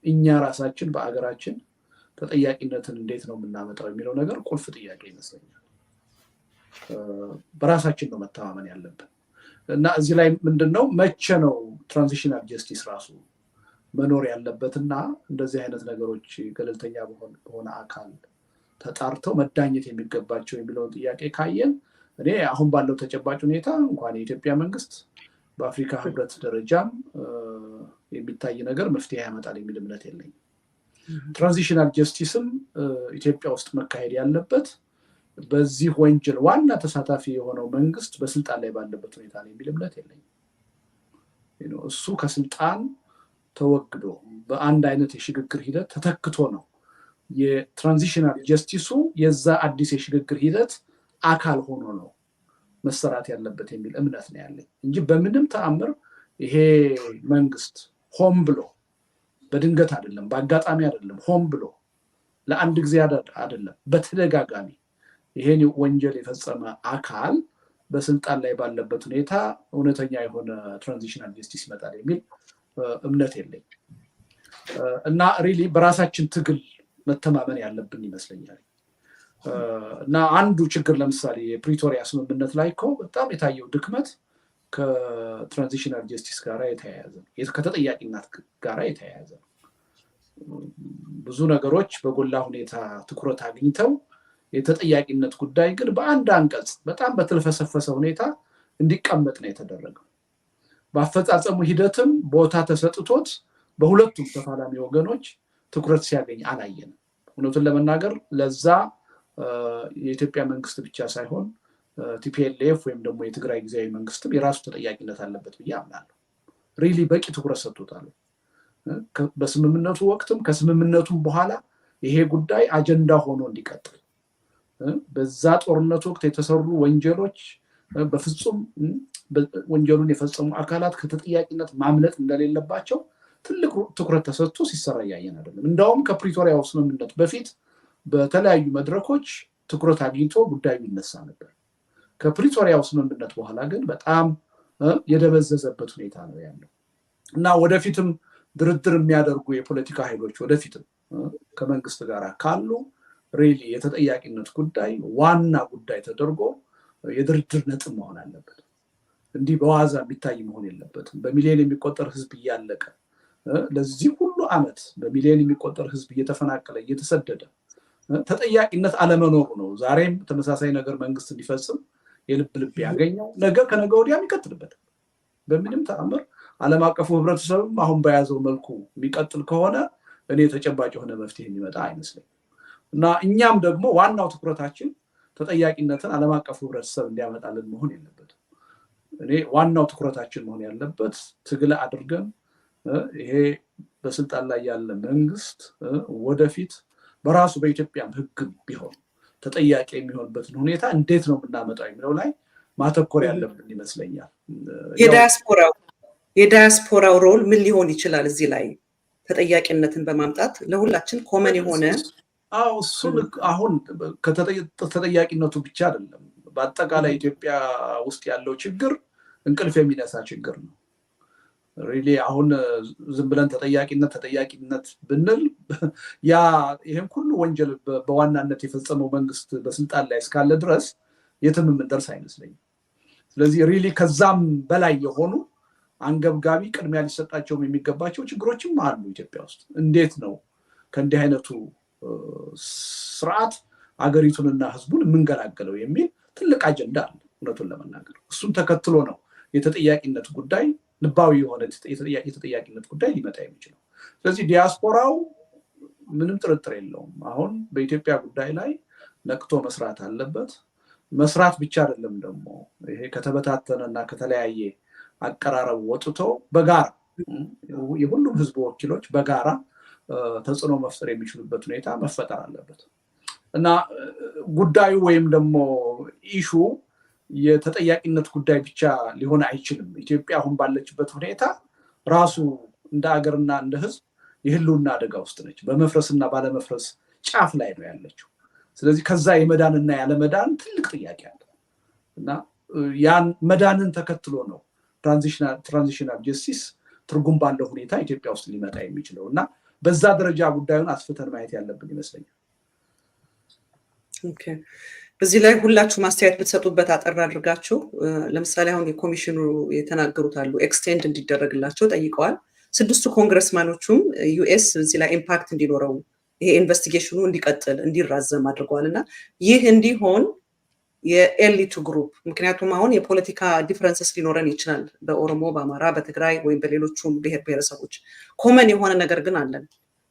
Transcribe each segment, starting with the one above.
እኛ ራሳችን በአገራችን ተጠያቂነትን እንዴት ነው የምናመጣው የሚለው ነገር ቁልፍ ጥያቄ ይመስለኛል። በራሳችን ነው መተማመን ያለብን እና እዚህ ላይ ምንድነው መቼ ነው ትራንዚሽናል ጀስቲስ ራሱ መኖር ያለበትና እንደዚህ አይነት ነገሮች ገለልተኛ በሆነ አካል ተጣርተው መዳኘት የሚገባቸው የሚለውን ጥያቄ ካየን እኔ አሁን ባለው ተጨባጭ ሁኔታ እንኳን የኢትዮጵያ መንግስት በአፍሪካ ህብረት ደረጃም የሚታይ ነገር መፍትሄ ያመጣል የሚል እምነት የለኝም። ትራንዚሽናል ጀስቲስም ኢትዮጵያ ውስጥ መካሄድ ያለበት በዚህ ወንጀል ዋና ተሳታፊ የሆነው መንግስት በስልጣን ላይ ባለበት ሁኔታ ነው የሚል እምነት የለኝም። እሱ ከስልጣን ተወግዶ በአንድ አይነት የሽግግር ሂደት ተተክቶ ነው የትራንዚሽናል ጀስቲሱ የዛ አዲስ የሽግግር ሂደት አካል ሆኖ ነው መሰራት ያለበት የሚል እምነት ነው ያለኝ እንጂ በምንም ተአምር ይሄ መንግስት ሆም ብሎ በድንገት አይደለም በአጋጣሚ አይደለም ሆም ብሎ ለአንድ ጊዜ አይደለም በተደጋጋሚ ይሄን ወንጀል የፈጸመ አካል በስልጣን ላይ ባለበት ሁኔታ እውነተኛ የሆነ ትራንዚሽናል ጀስቲስ ይመጣል የሚል እምነት የለኝ እና ሪሊ በራሳችን ትግል መተማመን ያለብን ይመስለኛል። እና አንዱ ችግር ለምሳሌ የፕሪቶሪያ ስምምነት ላይ እኮ በጣም የታየው ድክመት ከትራንዚሽናል ጀስቲስ ጋር የተያያዘ ነው፣ ከተጠያቂነት ጋር የተያያዘ ነው። ብዙ ነገሮች በጎላ ሁኔታ ትኩረት አግኝተው የተጠያቂነት ጉዳይ ግን በአንድ አንቀጽ በጣም በተልፈሰፈሰ ሁኔታ እንዲቀመጥ ነው የተደረገው። በአፈጻጸሙ ሂደትም ቦታ ተሰጥቶት በሁለቱም ተፋላሚ ወገኖች ትኩረት ሲያገኝ አላየንም። እውነቱን ለመናገር ለዛ የኢትዮጵያ መንግስት ብቻ ሳይሆን ቲፒኤልኤፍ ወይም ደግሞ የትግራይ ጊዜያዊ መንግስትም የራሱ ተጠያቂነት አለበት ብዬ አምናለሁ። ሪሊ በቂ ትኩረት ሰጥቶታል። በስምምነቱ ወቅትም ከስምምነቱም በኋላ ይሄ ጉዳይ አጀንዳ ሆኖ እንዲቀጥል በዛ ጦርነት ወቅት የተሰሩ ወንጀሎች በፍጹም ወንጀሉን የፈጸሙ አካላት ከተጠያቂነት ማምለጥ እንደሌለባቸው ትልቅ ትኩረት ተሰጥቶ ሲሰራ ያየን አይደለም። እንደውም ከፕሪቶሪያው ስምምነት በፊት በተለያዩ መድረኮች ትኩረት አግኝቶ ጉዳዩ ይነሳ ነበር። ከፕሪቶሪያው ስምምነት በኋላ ግን በጣም የደበዘዘበት ሁኔታ ነው ያለው እና ወደፊትም ድርድር የሚያደርጉ የፖለቲካ ኃይሎች ወደፊትም ከመንግስት ጋር ካሉ ሪሊ የተጠያቂነት ጉዳይ ዋና ጉዳይ ተደርጎ የድርድር ነጥብ መሆን አለበት። እንዲህ በዋዛ የሚታይ መሆን የለበትም። በሚሊዮን የሚቆጠር ህዝብ እያለቀ ለዚህ ሁሉ አመት በሚሊዮን የሚቆጠር ህዝብ እየተፈናቀለ እየተሰደደ ተጠያቂነት አለመኖሩ ነው ዛሬም ተመሳሳይ ነገር መንግስት እንዲፈጽም የልብ ያገኘው ነገ ከነገ ወዲያ የሚቀጥልበት። በምንም ተአምር ዓለም አቀፉ ህብረተሰብም አሁን በያዘው መልኩ የሚቀጥል ከሆነ እኔ ተጨባጭ የሆነ መፍትሄ የሚመጣ አይመስለኝም። እና እኛም ደግሞ ዋናው ትኩረታችን ተጠያቂነትን ዓለም አቀፉ ህብረተሰብ እንዲያመጣልን መሆን የለበትም። እኔ ዋናው ትኩረታችን መሆን ያለበት ትግል አድርገን ይሄ በስልጣን ላይ ያለ መንግስት ወደፊት በራሱ በኢትዮጵያም ህግም ቢሆን ተጠያቂ የሚሆንበትን ሁኔታ እንዴት ነው የምናመጣው የሚለው ላይ ማተኮር ያለብን ይመስለኛል። የዳያስፖራው ሮል ምን ሊሆን ይችላል እዚህ ላይ ተጠያቂነትን በማምጣት ለሁላችን ኮመን የሆነ? እሱን አሁን ከተጠያቂነቱ ብቻ አይደለም በአጠቃላይ ኢትዮጵያ ውስጥ ያለው ችግር እንቅልፍ የሚነሳ ችግር ነው። ሪሊ አሁን ዝም ብለን ተጠያቂነት ብንል ያ ይሄን ሁሉ ወንጀል በዋናነት የፈጸመው መንግስት በስልጣን ላይ እስካለ ድረስ የትም የምንደርስ አይመስለኝም። ስለዚህ ሪሊ ከዛም በላይ የሆኑ አንገብጋቢ ቅድሚያ ሊሰጣቸው የሚገባቸው ችግሮችም አሉ ኢትዮጵያ ውስጥ። እንዴት ነው ከእንዲህ አይነቱ ስርዓት አገሪቱንና ህዝቡን የምንገላገለው የሚል ትልቅ አጀንዳ አለ እውነቱን ለመናገር። እሱን ተከትሎ ነው የተጠያቂነት ጉዳይ ልባዊ የሆነ የተጠያቂነት ጉዳይ ሊመጣ የሚችለው። ስለዚህ ዲያስፖራው ምንም ጥርጥር የለውም አሁን በኢትዮጵያ ጉዳይ ላይ ነቅቶ መስራት አለበት። መስራት ብቻ አይደለም ደግሞ ይሄ ከተበታተነና ከተለያየ አቀራረብ ወጥቶ በጋራ የሁሉም ህዝብ ወኪሎች በጋራ ተጽዕኖ መፍጠር የሚችሉበት ሁኔታ መፈጠር አለበት እና ጉዳዩ ወይም ደግሞ ኢሹ የተጠያቂነት ጉዳይ ብቻ ሊሆን አይችልም። ኢትዮጵያ አሁን ባለችበት ሁኔታ ራሱ እንደ አገርና እንደ ህዝብ የህልውና አደጋ ውስጥ ነች። በመፍረስና ባለመፍረስ ጫፍ ላይ ነው ያለችው። ስለዚህ ከዛ የመዳንና ያለመዳን ትልቅ ጥያቄ አለ እና ያን መዳንን ተከትሎ ነው ትራንዚሽናል ጀስቲስ ትርጉም ባለው ሁኔታ ኢትዮጵያ ውስጥ ሊመጣ የሚችለው እና በዛ ደረጃ ጉዳዩን አስፍተን ማየት ያለብን ይመስለኛል። ኦኬ፣ እዚህ ላይ ሁላችሁ ማስተያየት ብትሰጡበት አጠር አድርጋችሁ። ለምሳሌ አሁን የኮሚሽኑ የተናገሩት አሉ ኤክስቴንድ እንዲደረግላቸው ጠይቀዋል። 6 ኮንግረስማኖቹም ዩኤስ እዚህ ላይ ኢምፓክት እንዲኖረው ይሄ ኢንቨስቲጌሽኑ እንዲቀጥል እንዲራዘም አድርገዋል። እና ይህ እንዲሆን የኤሊቱ ግሩፕ ምክንያቱም አሁን የፖለቲካ ዲፍረንስስ ሊኖረን ይችላል በኦሮሞ፣ በአማራ፣ በትግራይ ወይም በሌሎቹም ብሔር ብሔረሰቦች ኮመን የሆነ ነገር ግን አለን።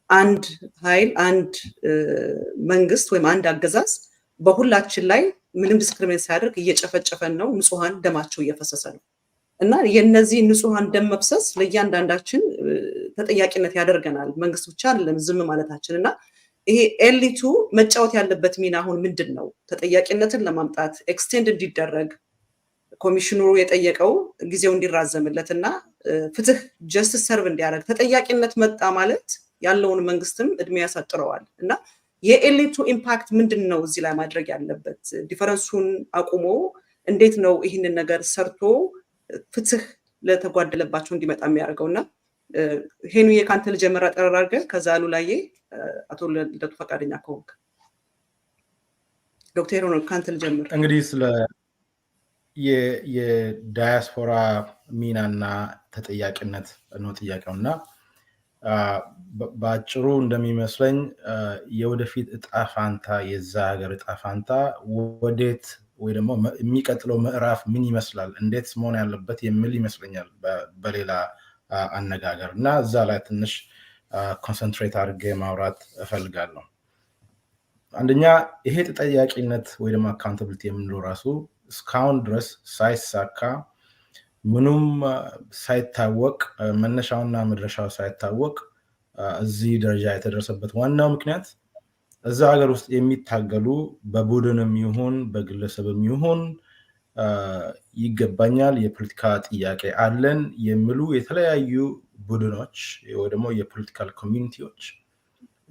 አንድ ኃይል፣ አንድ መንግስት ወይም አንድ አገዛዝ በሁላችን ላይ ምንም ዲስክሪሚኔት ሳያደርግ እየጨፈጨፈን ነው፣ ንጹሃን ደማቸው እየፈሰሰ ነው እና የነዚህ ንጹሃን ደም መፍሰስ ለእያንዳንዳችን ተጠያቂነት ያደርገናል። መንግስት ብቻ አይደለም ዝም ማለታችን እና ይሄ ኤሊቱ መጫወት ያለበት ሚና አሁን ምንድን ነው? ተጠያቂነትን ለማምጣት ኤክስቴንድ እንዲደረግ ኮሚሽኑ የጠየቀው ጊዜው እንዲራዘምለት እና ፍትህ ጀስቲስ ሰርቭ እንዲያደርግ ተጠያቂነት መጣ ማለት ያለውን መንግስትም እድሜ ያሳጥረዋል እና የኤሊቱ ኢምፓክት ምንድን ነው እዚህ ላይ ማድረግ ያለበት? ዲፈረንሱን አቁሞ እንዴት ነው ይህንን ነገር ሰርቶ ፍትህ ለተጓደለባቸው እንዲመጣ የሚያደርገው? እና ሄኑዬ ካንተ ልጀምር አጠር አድርገህ፣ ከዛ ሉላዬ፣ አቶ ልደቱ ፈቃደኛ ከሆንክ ዶክተር ሆኖ ካንተ ልጀምር። እንግዲህ ስለ የዳያስፖራ ሚናና ተጠያቂነት ነው ጥያቄውና በአጭሩ እንደሚመስለኝ የወደፊት እጣ ፋንታ የዛ ሀገር እጣ ፋንታ ወዴት ወይ ደግሞ የሚቀጥለው ምዕራፍ ምን ይመስላል፣ እንዴት መሆን ያለበት የሚል ይመስለኛል በሌላ አነጋገር እና እዛ ላይ ትንሽ ኮንሰንትሬት አድርጌ ማውራት እፈልጋለሁ። አንደኛ ይሄ ተጠያቂነት ወይ ደግሞ አካውንታብሊቲ የምንለው ራሱ እስካሁን ድረስ ሳይሳካ ምኑም ሳይታወቅ መነሻውና መድረሻው ሳይታወቅ እዚህ ደረጃ የተደረሰበት ዋናው ምክንያት እዛ ሀገር ውስጥ የሚታገሉ በቡድንም ይሁን በግለሰብም ይሁን ይገባኛል የፖለቲካ ጥያቄ አለን የሚሉ የተለያዩ ቡድኖች ወይ ደግሞ የፖለቲካል ኮሚኒቲዎች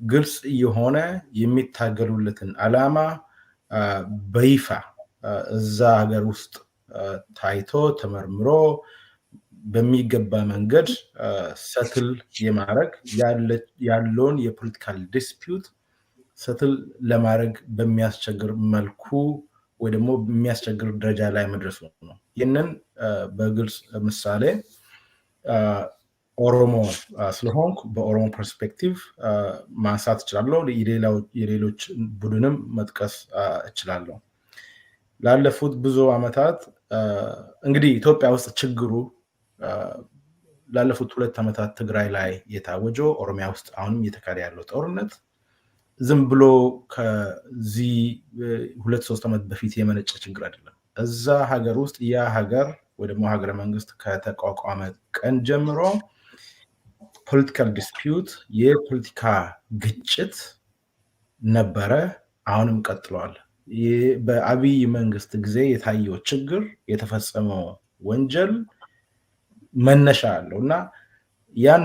ግልጽ የሆነ የሚታገሉለትን ዓላማ በይፋ እዛ ሀገር ውስጥ ታይቶ ተመርምሮ በሚገባ መንገድ ሰትል የማድረግ ያለውን የፖለቲካል ዲስፒዩት ሰትል ለማድረግ በሚያስቸግር መልኩ ወይ ደግሞ በሚያስቸግር ደረጃ ላይ መድረሱ ነው። ይህንን በግልጽ ምሳሌ ኦሮሞ ስለሆንኩ በኦሮሞ ፐርስፔክቲቭ ማንሳት እችላለሁ። የሌሎች ቡድንም መጥቀስ እችላለሁ። ላለፉት ብዙ ዓመታት እንግዲህ ኢትዮጵያ ውስጥ ችግሩ ላለፉት 2 ዓመታት ትግራይ ላይ የታወጀው ኦሮሚያ ውስጥ አሁንም እየተካሄደ ያለው ጦርነት ዝም ብሎ ከዚህ 2-3 ዓመት በፊት የመነጨ ችግር አይደለም። እዛ ሀገር ውስጥ ያ ሀገር ወይ ደግሞ ሀገረ መንግስት ከተቋቋመ ቀን ጀምሮ ፖለቲካል ዲስፒዩት የፖለቲካ ግጭት ነበረ፣ አሁንም ቀጥሏል። በአብይ መንግስት ጊዜ የታየው ችግር የተፈጸመው ወንጀል መነሻ አለው እና ያን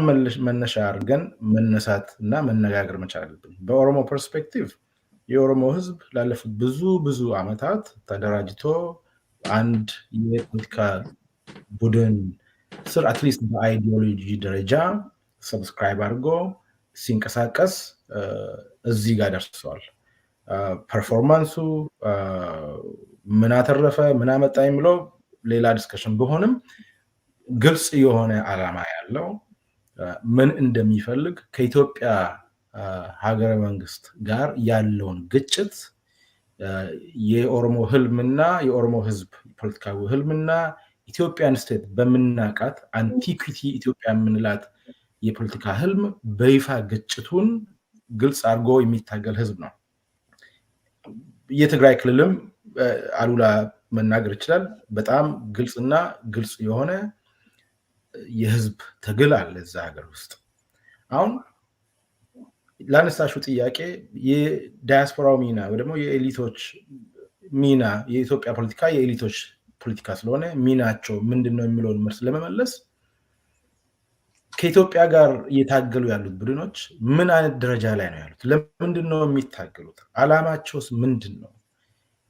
መነሻ አድርገን መነሳት እና መነጋገር መቻል አለብን። በኦሮሞ ፐርስፔክቲቭ የኦሮሞ ህዝብ ላለፉት ብዙ ዓመታት ተደራጅቶ አንድ የፖለቲካ ቡድን ስር አትሊስት በአይዲዮሎጂ ደረጃ ሰብስክራይብ አድርጎ ሲንቀሳቀስ እዚህ ጋር ደርሰዋል። ፐርፎርማንሱ ምን አተረፈ ምን አመጣ የሚለው ሌላ ዲስከሽን ቢሆንም ግልጽ የሆነ ዓላማ ያለው ምን እንደሚፈልግ ከኢትዮጵያ ሀገረ መንግስት ጋር ያለውን ግጭት የኦሮሞ ህልምና የኦሮሞ ህዝብ ፖለቲካዊ ህልምና ኢትዮጵያን ስቴት በምናቃት አንቲኩቲ ኢትዮጵያ የምንላት የፖለቲካ ህልም በይፋ ግጭቱን ግልጽ አድርጎ የሚታገል ህዝብ ነው። የትግራይ ክልልም አሉላ መናገር ይችላል። በጣም ግልጽና ግልጽ የሆነ የህዝብ ትግል አለ እዛ ሀገር ውስጥ። አሁን ላነሳሽው ጥያቄ የዳያስፖራው ሚና ወይ ደግሞ የኤሊቶች ሚና የኢትዮጵያ ፖለቲካ የኤሊቶች ፖለቲካ ስለሆነ ሚናቸው ምንድነው የሚለውን መልስ ለመመለስ ከኢትዮጵያ ጋር እየታገሉ ያሉት ቡድኖች ምን አይነት ደረጃ ላይ ነው ያሉት? ለምንድነው የሚታገሉት? ዓላማቸውስ ምንድነው?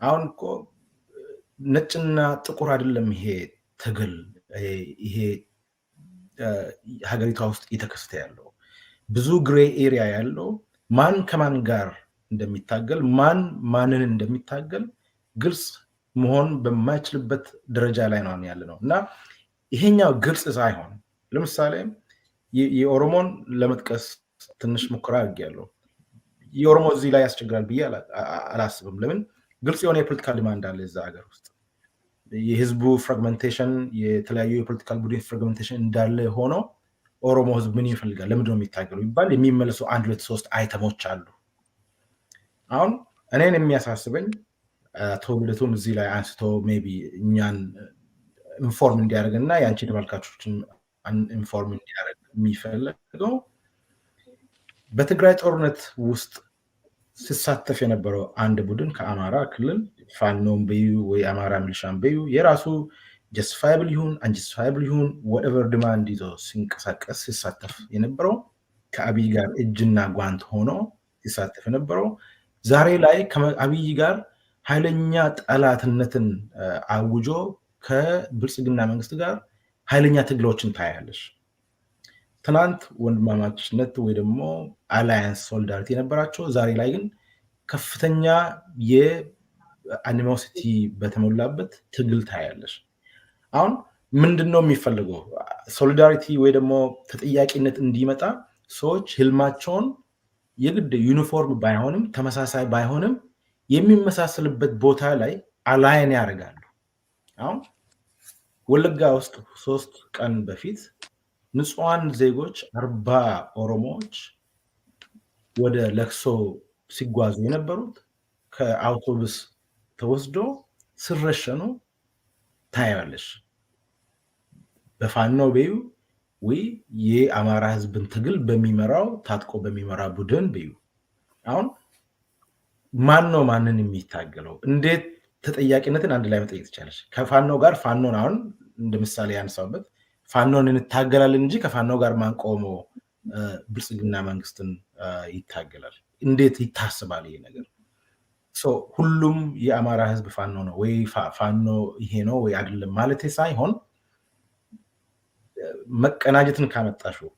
አሁን እኮ ነጭና ጥቁር አይደለም ይሄ ትግል ይሄ ሀገሪቷ ውስጥ እየተከሰተ ያለው ብዙ ግሬ ኤሪያ ያለው ማን ከማን ጋር እንደሚታገል ማን ማንን እንደሚታገል ግልጽ መሆን በማይችልበት ደረጃ ላይ ነው ያለ ነው እና ይሄኛው ግልጽ ሳይሆን ለምሳሌ የኦሮሞን ለመጥቀስ ትንሽ ሙከራ አድርጌያለሁ። የኦሮሞ እዚህ ላይ ያስቸግራል ብዬ አላስብም። ለምን ግልጽ የሆነ የፖለቲካ ዲማንድ አለ እዛ ሀገር ውስጥ የህዝቡ ፍራግመንቴሽን የተለያዩ የፖለቲካል ቡድን ፍራግመንቴሽን እንዳለ ሆኖ ኦሮሞ ህዝብ ምን ይፈልጋል ለምንድን ነው የሚታገለው ይባል የሚመለሱ 1 2 3 አይተሞች አሉ። አሁን እኔን የሚያሳስበኝ አቶ ልደቱም እዚህ ላይ አንስቶ ሜቢ እኛን ኢንፎርም እንዲያደርግና የአንቺ ተመልካቾችን ኢንፎርም እንዲያደርግ የሚፈልገው በትግራይ ጦርነት ውስጥ ሲሳተፍ የነበረው አንድ ቡድን ከአማራ ክልል ፋኖም በዩ ወይ አማራ ሚሊሻም በዩ የራሱ ጀስቲፋይብል ይሁን አንጀስቲፋይብል ይሁን whatever demand ይዞ ሲንቀሳቀስ ሲሳተፍ የነበረው ከአብይ ጋር እጅና ጓንት ሆኖ ሲሳተፍ የነበረው ዛሬ ላይ ከአብይ ጋር ኃይለኛ ጠላትነትን አውጆ ከብልጽግና መንግስት ጋር ኃይለኛ ትግሎችን ታያለሽ። ትናንት ወንድማማችነት ወይ ደግሞ አላያንስ ሶሊዳሪቲ የነበራቸው ዛሬ ላይ ግን ከፍተኛ የአኒሞሲቲ በተሞላበት ትግል ታያለሽ። አሁን ምንድነው የሚፈልገው? ሶሊዳሪቲ ወይ ደግሞ ተጠያቂነት እንዲመጣ ሰዎች ህልማቸውን የግድ ዩኒፎርም ባይሆንም ተመሳሳይ ባይሆንም የሚመሳሰልበት ቦታ ላይ አላይን ያደርጋሉ። አሁን ወለጋ ውስጥ 3 ቀን በፊት ንጹሃን ዜጎች 40 ኦሮሞዎች ወደ ለክሶ ሲጓዙ የነበሩት ከአውቶቡስ ተወስዶ ሲረሸኑ ታያለሽ። በፋኖ በዩ ወይ የአማራ ህዝብን ትግል በሚመራው ታጥቆ በሚመራ ቡድን በዩ አሁን ማን ነው ማንን የሚታገለው? እንዴት ተጠያቂነትን አንድ ላይ መጠየቅ ትችላለሽ? ከፋኖ ጋር ፋኖን አሁን እንደምሳሌ ያነሳውበት ፋኖን እንታገላለን እንጂ ከፋኖ ጋር ማንቆሞ ብልጽግና መንግስትን ይታገላል። እንዴት ይታስባል ይሄ ነገር? ሁሉም የአማራ ህዝብ ፋኖ ነው ወይ ፋኖ ይሄ ነው ወይ አይደለም ማለት ሳይሆን መቀናጀትን ካመጣሽው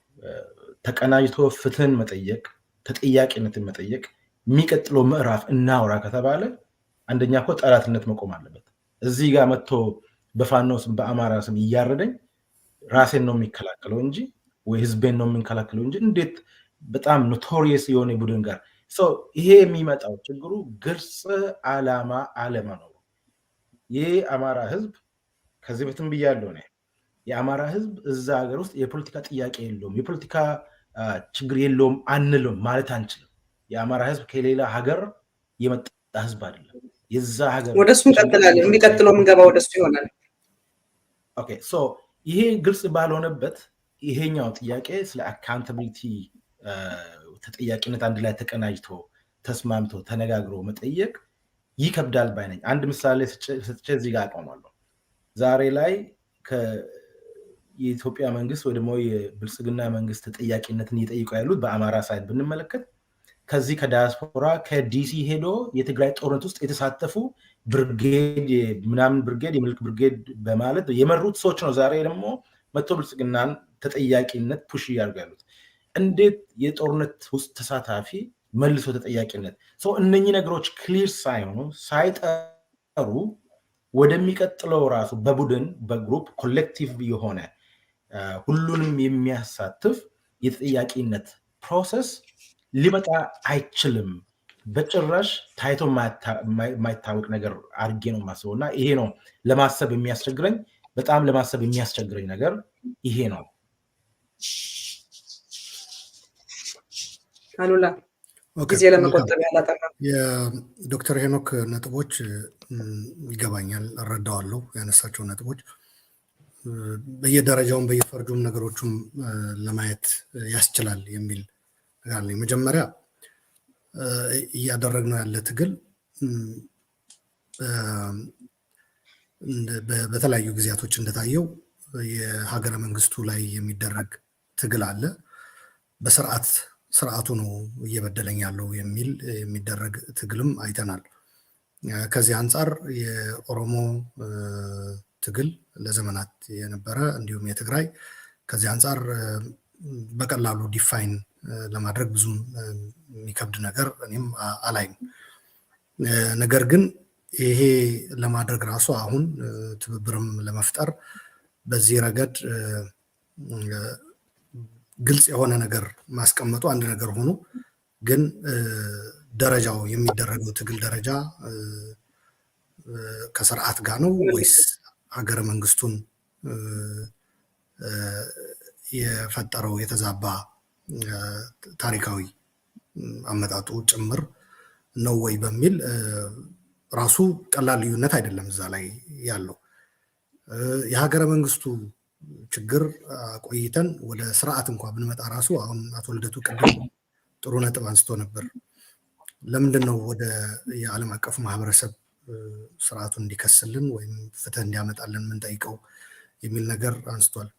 ተቀናጅቶ ፍትህን መጠየቅ ተጠያቂነትን መጠየቅ የሚቀጥለው ምዕራፍ እናውራ ከተባለ አንደኛ እኮ ጠላትነት መቆም አለበት። እዚህ ጋር መጥቶ በፋኖ ስም በአማራ ስም እያረደኝ ራሴን ነው የሚከላከለው እንጂ ወይ ህዝቤን ነው የምንከላከለው እንጂ እንዴት በጣም ኖቶሪየስ የሆነ ቡድን ጋር ይሄ የሚመጣው ችግሩ ግልጽ ዓላማ አለመኖሩ። ይህ አማራ ህዝብ ከዚህ በፊትም ብያለሁ ነው የአማራ ህዝብ እዛ ሀገር ውስጥ የፖለቲካ ጥያቄ የለውም የፖለቲካ ችግር የለውም አንልም ማለት አንችልም። የአማራ ህዝብ ከሌላ ሀገር የመጣ ህዝብ አይደለም። የዛ ሀገር ወደሱ እንቀጥላለን። የሚቀጥለው ምንገባ ወደሱ ይሆናል። ኦኬ ይሄ ግልጽ ባልሆነበት ይሄኛው ጥያቄ ስለ አካውንታቢሊቲ ተጠያቂነት አንድ ላይ ተቀናጅቶ ተስማምቶ ተነጋግሮ መጠየቅ ይከብዳል ባይነኝ። አንድ ምሳሌ ሰጥቼ እዚህ ጋር አቆማለሁ። ዛሬ ላይ የኢትዮጵያ መንግስት ወይ ደግሞ የብልጽግና መንግስት ተጠያቂነትን እየጠየቁ ያሉት በአማራ ሳይድ ብንመለከት ከዚህ ከዳያስፖራ ከዲሲ ሄዶ የትግራይ ጦርነት ውስጥ የተሳተፉ ብርጌድ ምናምን ብርጌድ የምልክ ብርጌድ በማለት የመሩት ሰዎች ነው ዛሬ ደግሞ መጥቶ ብልጽግናን ተጠያቂነት ፑሽ እያደረጉ ያሉት። እንዴት የጦርነት ውስጥ ተሳታፊ መልሶ ተጠያቂነት እነኚህ ነገሮች ክሊር ሳይሆኑ ሳይጠሩ ወደሚቀጥለው ራሱ በቡድን በግሩፕ ኮሌክቲቭ የሆነ ሁሉንም የሚያሳትፍ የተጠያቂነት ፕሮሰስ ሊመጣ አይችልም። በጭራሽ ታይቶ የማይታወቅ ነገር አድርጌ ነው የማስበው እና ይሄ ነው ለማሰብ የሚያስቸግረኝ። በጣም ለማሰብ የሚያስቸግረኝ ነገር ይሄ ነው። አሉላ ጊዜ ለመቆጠብ ያላጠራ የዶክተር ሄኖክ ነጥቦች ይገባኛል፣ እረዳዋለሁ። ያነሳቸው ነጥቦች በየደረጃውም በየፈርጁም ነገሮቹም ለማየት ያስችላል የሚል ነገር አለ። መጀመሪያ እያደረግነው ያለ ትግል በተለያዩ ጊዜያቶች እንደታየው የሀገረ መንግስቱ ላይ የሚደረግ ትግል አለ። ስርዓቱ ነው እየበደለኝ ያለው የሚል የሚደረግ ትግልም አይተናል። ከዚህ አንጻር የኦሮሞ ትግል ለዘመናት የነበረ እንዲሁም የትግራይ ከዚህ አንጻር በቀላሉ ዲፋይን ለማድረግ ብዙም የሚከብድ ነገር እኔም አላይም። ነገር ግን ይሄ ለማድረግ ራሱ አሁን ትብብርም ለመፍጠር በዚህ ረገድ ግልጽ የሆነ ነገር ማስቀመጡ አንድ ነገር ሆኖ ግን ደረጃው የሚደረገው ትግል ደረጃ ከስርዓት ጋር ነው ወይስ ሀገረ መንግስቱን የፈጠረው የተዛባ ታሪካዊ አመጣጡ ጭምር ነው ወይ በሚል ራሱ ቀላል ልዩነት አይደለም እዛ ላይ ያለው። የሀገረ መንግስቱ ችግር ቆይተን ወደ ስርዓት እንኳን ብንመጣ ራሱ አሁን አቶ ልደቱ ቅድም ጥሩ ነጥብ አንስቶ ነበር። ለምንድን ነው ወደ የዓለም አቀፉ ማህበረሰብ ስርዓቱን እንዲከስልን ወይም ፍትህ እንዲያመጣልን የምንጠይቀው የሚል ነገር አንስቷል።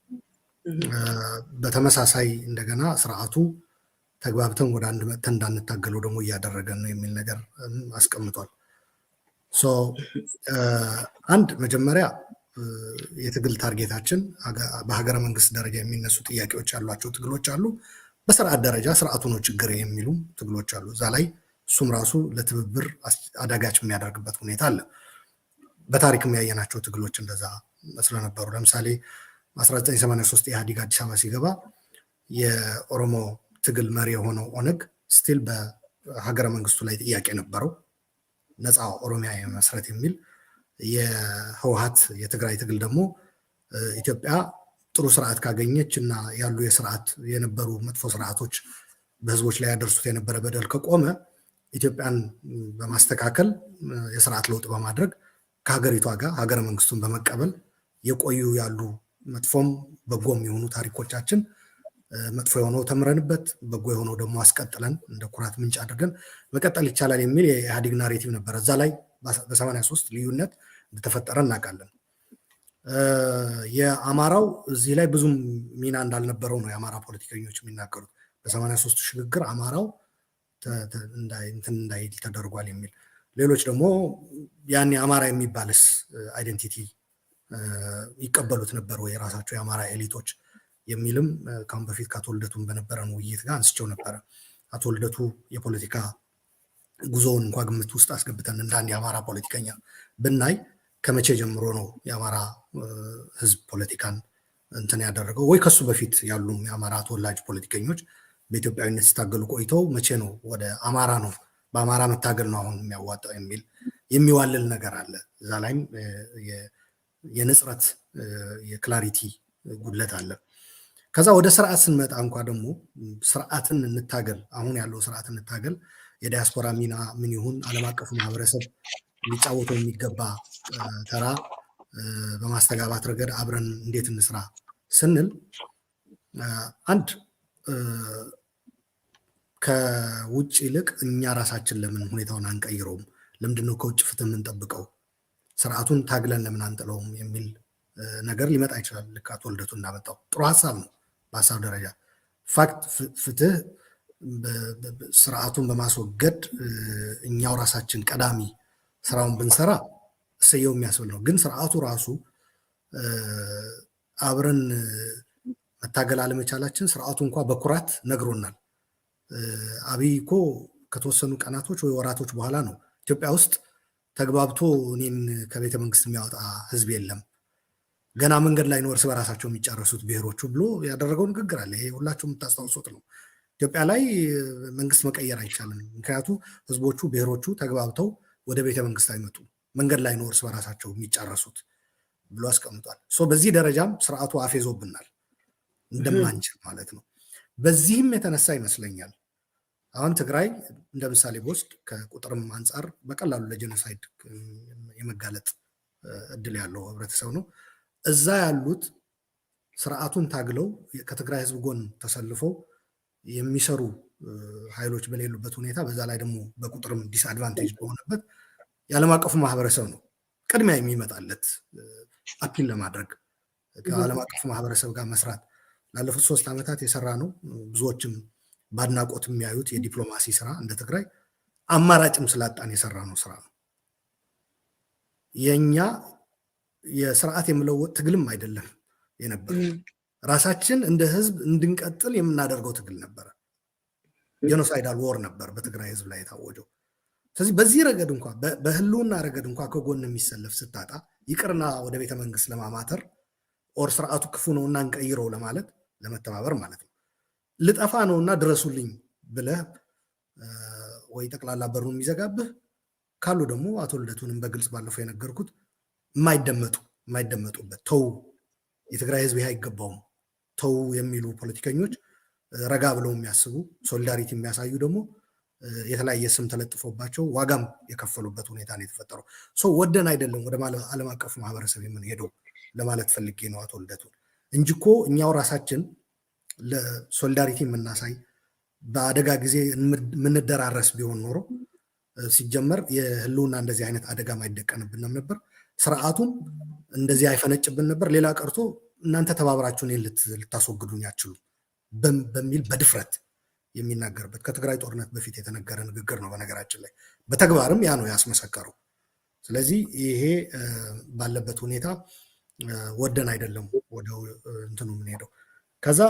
በተመሳሳይ እንደገና ስርዓቱ ተግባብተን ወደ አንድ መጥተን እንዳንታገለው ደግሞ እያደረገን ነው የሚል ነገር አስቀምጧል። አንድ መጀመሪያ የትግል ታርጌታችን በሀገረ መንግስት ደረጃ የሚነሱ ጥያቄዎች ያሏቸው ትግሎች አሉ። በስርዓት ደረጃ ስርዓቱ ነው ችግር የሚሉ ትግሎች አሉ። እዛ ላይ እሱም ራሱ ለትብብር አዳጋች የሚያደርግበት ሁኔታ አለ። በታሪክ የሚያየናቸው ትግሎች እንደዛ ስለነበሩ ለምሳሌ 1983 ኢህአዴግ አዲስ አበባ ሲገባ የኦሮሞ ትግል መሪ የሆነው ኦነግ ስቲል በሀገረ መንግስቱ ላይ ጥያቄ ነበረው፣ ነፃ ኦሮሚያ የመስረት የሚል። የህወሓት የትግራይ ትግል ደግሞ ኢትዮጵያ ጥሩ ስርዓት ካገኘች እና ያሉ የስርዓት የነበሩ መጥፎ ስርዓቶች በህዝቦች ላይ ያደርሱት የነበረ በደል ከቆመ ኢትዮጵያን በማስተካከል የስርዓት ለውጥ በማድረግ ከሀገሪቷ ጋር ሀገረ መንግስቱን በመቀበል የቆዩ ያሉ መጥፎም በጎም የሆኑ ታሪኮቻችን መጥፎ የሆነው ተምረንበት በጎ የሆነው ደግሞ አስቀጥለን እንደ ኩራት ምንጭ አድርገን መቀጠል ይቻላል የሚል የኢህአዴግ ናሬቲቭ ነበረ። እዛ ላይ በ83 ልዩነት እንደተፈጠረ እናውቃለን። የአማራው እዚህ ላይ ብዙም ሚና እንዳልነበረው ነው የአማራ ፖለቲከኞች የሚናገሩት። በ83 ሽግግር አማራው እንትን እንዳይል ተደርጓል የሚል፣ ሌሎች ደግሞ ያን የአማራ የሚባልስ አይደንቲቲ ይቀበሉት ነበር ወይ የራሳቸው የአማራ ኤሊቶች የሚልም ካሁን በፊት ከአቶ ልደቱን በነበረን ውይይት ጋር አንስቸው ነበረ። አቶ ልደቱ የፖለቲካ ጉዞውን እንኳ ግምት ውስጥ አስገብተን እንደ አንድ የአማራ ፖለቲከኛ ብናይ ከመቼ ጀምሮ ነው የአማራ ህዝብ ፖለቲካን እንትን ያደረገው? ወይ ከሱ በፊት ያሉ የአማራ ተወላጅ ፖለቲከኞች በኢትዮጵያዊነት ሲታገሉ ቆይተው መቼ ነው ወደ አማራ ነው በአማራ መታገል ነው አሁን የሚያዋጣው የሚል የሚዋልል ነገር አለ። እዛ ላይም የንጽረት የክላሪቲ ጉድለት አለ። ከዛ ወደ ስርዓት ስንመጣ እንኳ ደግሞ ስርዓትን እንታገል፣ አሁን ያለው ስርዓት እንታገል፣ የዲያስፖራ ሚና ምን ይሁን፣ ዓለም አቀፉ ማህበረሰብ ሊጫወተው የሚገባ ተራ በማስተጋባት ረገድ አብረን እንዴት እንስራ ስንል አንድ ከውጭ ይልቅ እኛ ራሳችን ለምን ሁኔታውን አንቀይረውም? ለምንድነው ከውጭ ፍትህ የምንጠብቀው? ስርዓቱን ታግለን ለምን አንጥለውም የሚል ነገር ሊመጣ ይችላል። ልክ አቶ ልደቱ እንዳመጣው ጥሩ ሀሳብ ነው። በሀሳብ ደረጃ ፋክት ፍትህ ስርዓቱን በማስወገድ እኛው ራሳችን ቀዳሚ ስራውን ብንሰራ እሰየው የሚያስብል ነው። ግን ስርዓቱ ራሱ አብረን መታገል አለመቻላችን ስርዓቱ እንኳ በኩራት ነግሮናል። አብይ እኮ ከተወሰኑ ቀናቶች ወይ ወራቶች በኋላ ነው ኢትዮጵያ ውስጥ ተግባብቶ እኔን ከቤተ መንግስት የሚያወጣ ህዝብ የለም፣ ገና መንገድ ላይ ነው እርስ በራሳቸው የሚጨረሱት ብሔሮቹ ብሎ ያደረገው ንግግር አለ። ይሄ ሁላችሁ የምታስታውሱት ነው። ኢትዮጵያ ላይ መንግስት መቀየር አይቻልም፣ ምክንያቱ ህዝቦቹ ብሔሮቹ ተግባብተው ወደ ቤተ መንግስት አይመጡ፣ መንገድ ላይ ነው እርስ በራሳቸው የሚጨረሱት ብሎ አስቀምጧል። በዚህ ደረጃም ስርዓቱ አፌዞብናል እንደማንችል ማለት ነው። በዚህም የተነሳ ይመስለኛል አሁን ትግራይ እንደ ምሳሌ በወስድ ከቁጥርም አንጻር በቀላሉ ለጄኖሳይድ የመጋለጥ እድል ያለው ህብረተሰብ ነው። እዛ ያሉት ስርዓቱን ታግለው ከትግራይ ህዝብ ጎን ተሰልፈው የሚሰሩ ኃይሎች በሌሉበት ሁኔታ፣ በዛ ላይ ደግሞ በቁጥርም ዲስአድቫንቴጅ በሆነበት የዓለም አቀፉ ማህበረሰብ ነው ቅድሚያ የሚመጣለት አፒል ለማድረግ ከዓለም አቀፉ ማህበረሰብ ጋር መስራት። ላለፉት 3 ዓመታት የሰራ ነው ብዙዎችም በአድናቆት የሚያዩት የዲፕሎማሲ ስራ እንደ ትግራይ አማራጭም ስላጣን የሰራ ነው ስራ ነው። የኛ የስርዓት የመለወጥ ትግልም አይደለም የነበረ፣ ራሳችን እንደ ህዝብ እንድንቀጥል የምናደርገው ትግል ነበረ። ጄኖሳይዳል ወር ነበር በትግራይ ህዝብ ላይ የታወጀው። ስለዚህ በዚህ ረገድ እንኳን በህልውና ረገድ እንኳን ከጎን የሚሰለፍ ስታጣ ይቅርና ወደ ቤተ መንግስት ለማማተር ኦር ስርዓቱ ክፉ ነውና እንቀይረው ለማለት ለመተባበር ማለት ነው። ልጠፋ ነውና ድረሱልኝ ብለህ ወይ ጠቅላላ በሩን የሚዘጋብህ ካሉ ደግሞ አቶ ልደቱንም በግልጽ ባለፈው የነገርኩት የማይደመጡበት ተው የትግራይ ህዝብ ይህ አይገባውም ተው የሚሉ ፖለቲከኞች ረጋ ብለው የሚያስቡ ሶሊዳሪቲ የሚያሳዩ ደግሞ የተለያየ ስም ተለጥፎባቸው ዋጋም የከፈሉበት ሁኔታ ነው የተፈጠረው። ወደን አይደለም ወደ ዓለም አቀፉ ማህበረሰብ የምንሄደው ለማለት ፈልጌ ነው አቶ ልደቱን እንጂ እኮ እኛው ራሳችን ለሶሊዳሪቲ የምናሳይ በአደጋ ጊዜ የምንደራረስ ቢሆን ኖሮ ሲጀመር የህልውና እንደዚህ አይነት አደጋ አይደቀንብንም ነበር፣ ስርዓቱም እንደዚህ አይፈነጭብን ነበር። ሌላ ቀርቶ እናንተ ተባብራችሁን ልታስወግዱኝ አትችሉም በሚል በድፍረት የሚናገርበት ከትግራይ ጦርነት በፊት የተነገረ ንግግር ነው። በነገራችን ላይ በተግባርም ያ ነው ያስመሰከረው። ስለዚህ ይሄ ባለበት ሁኔታ ወደን አይደለም ወደ እንትኑ የምንሄደው። ከዛ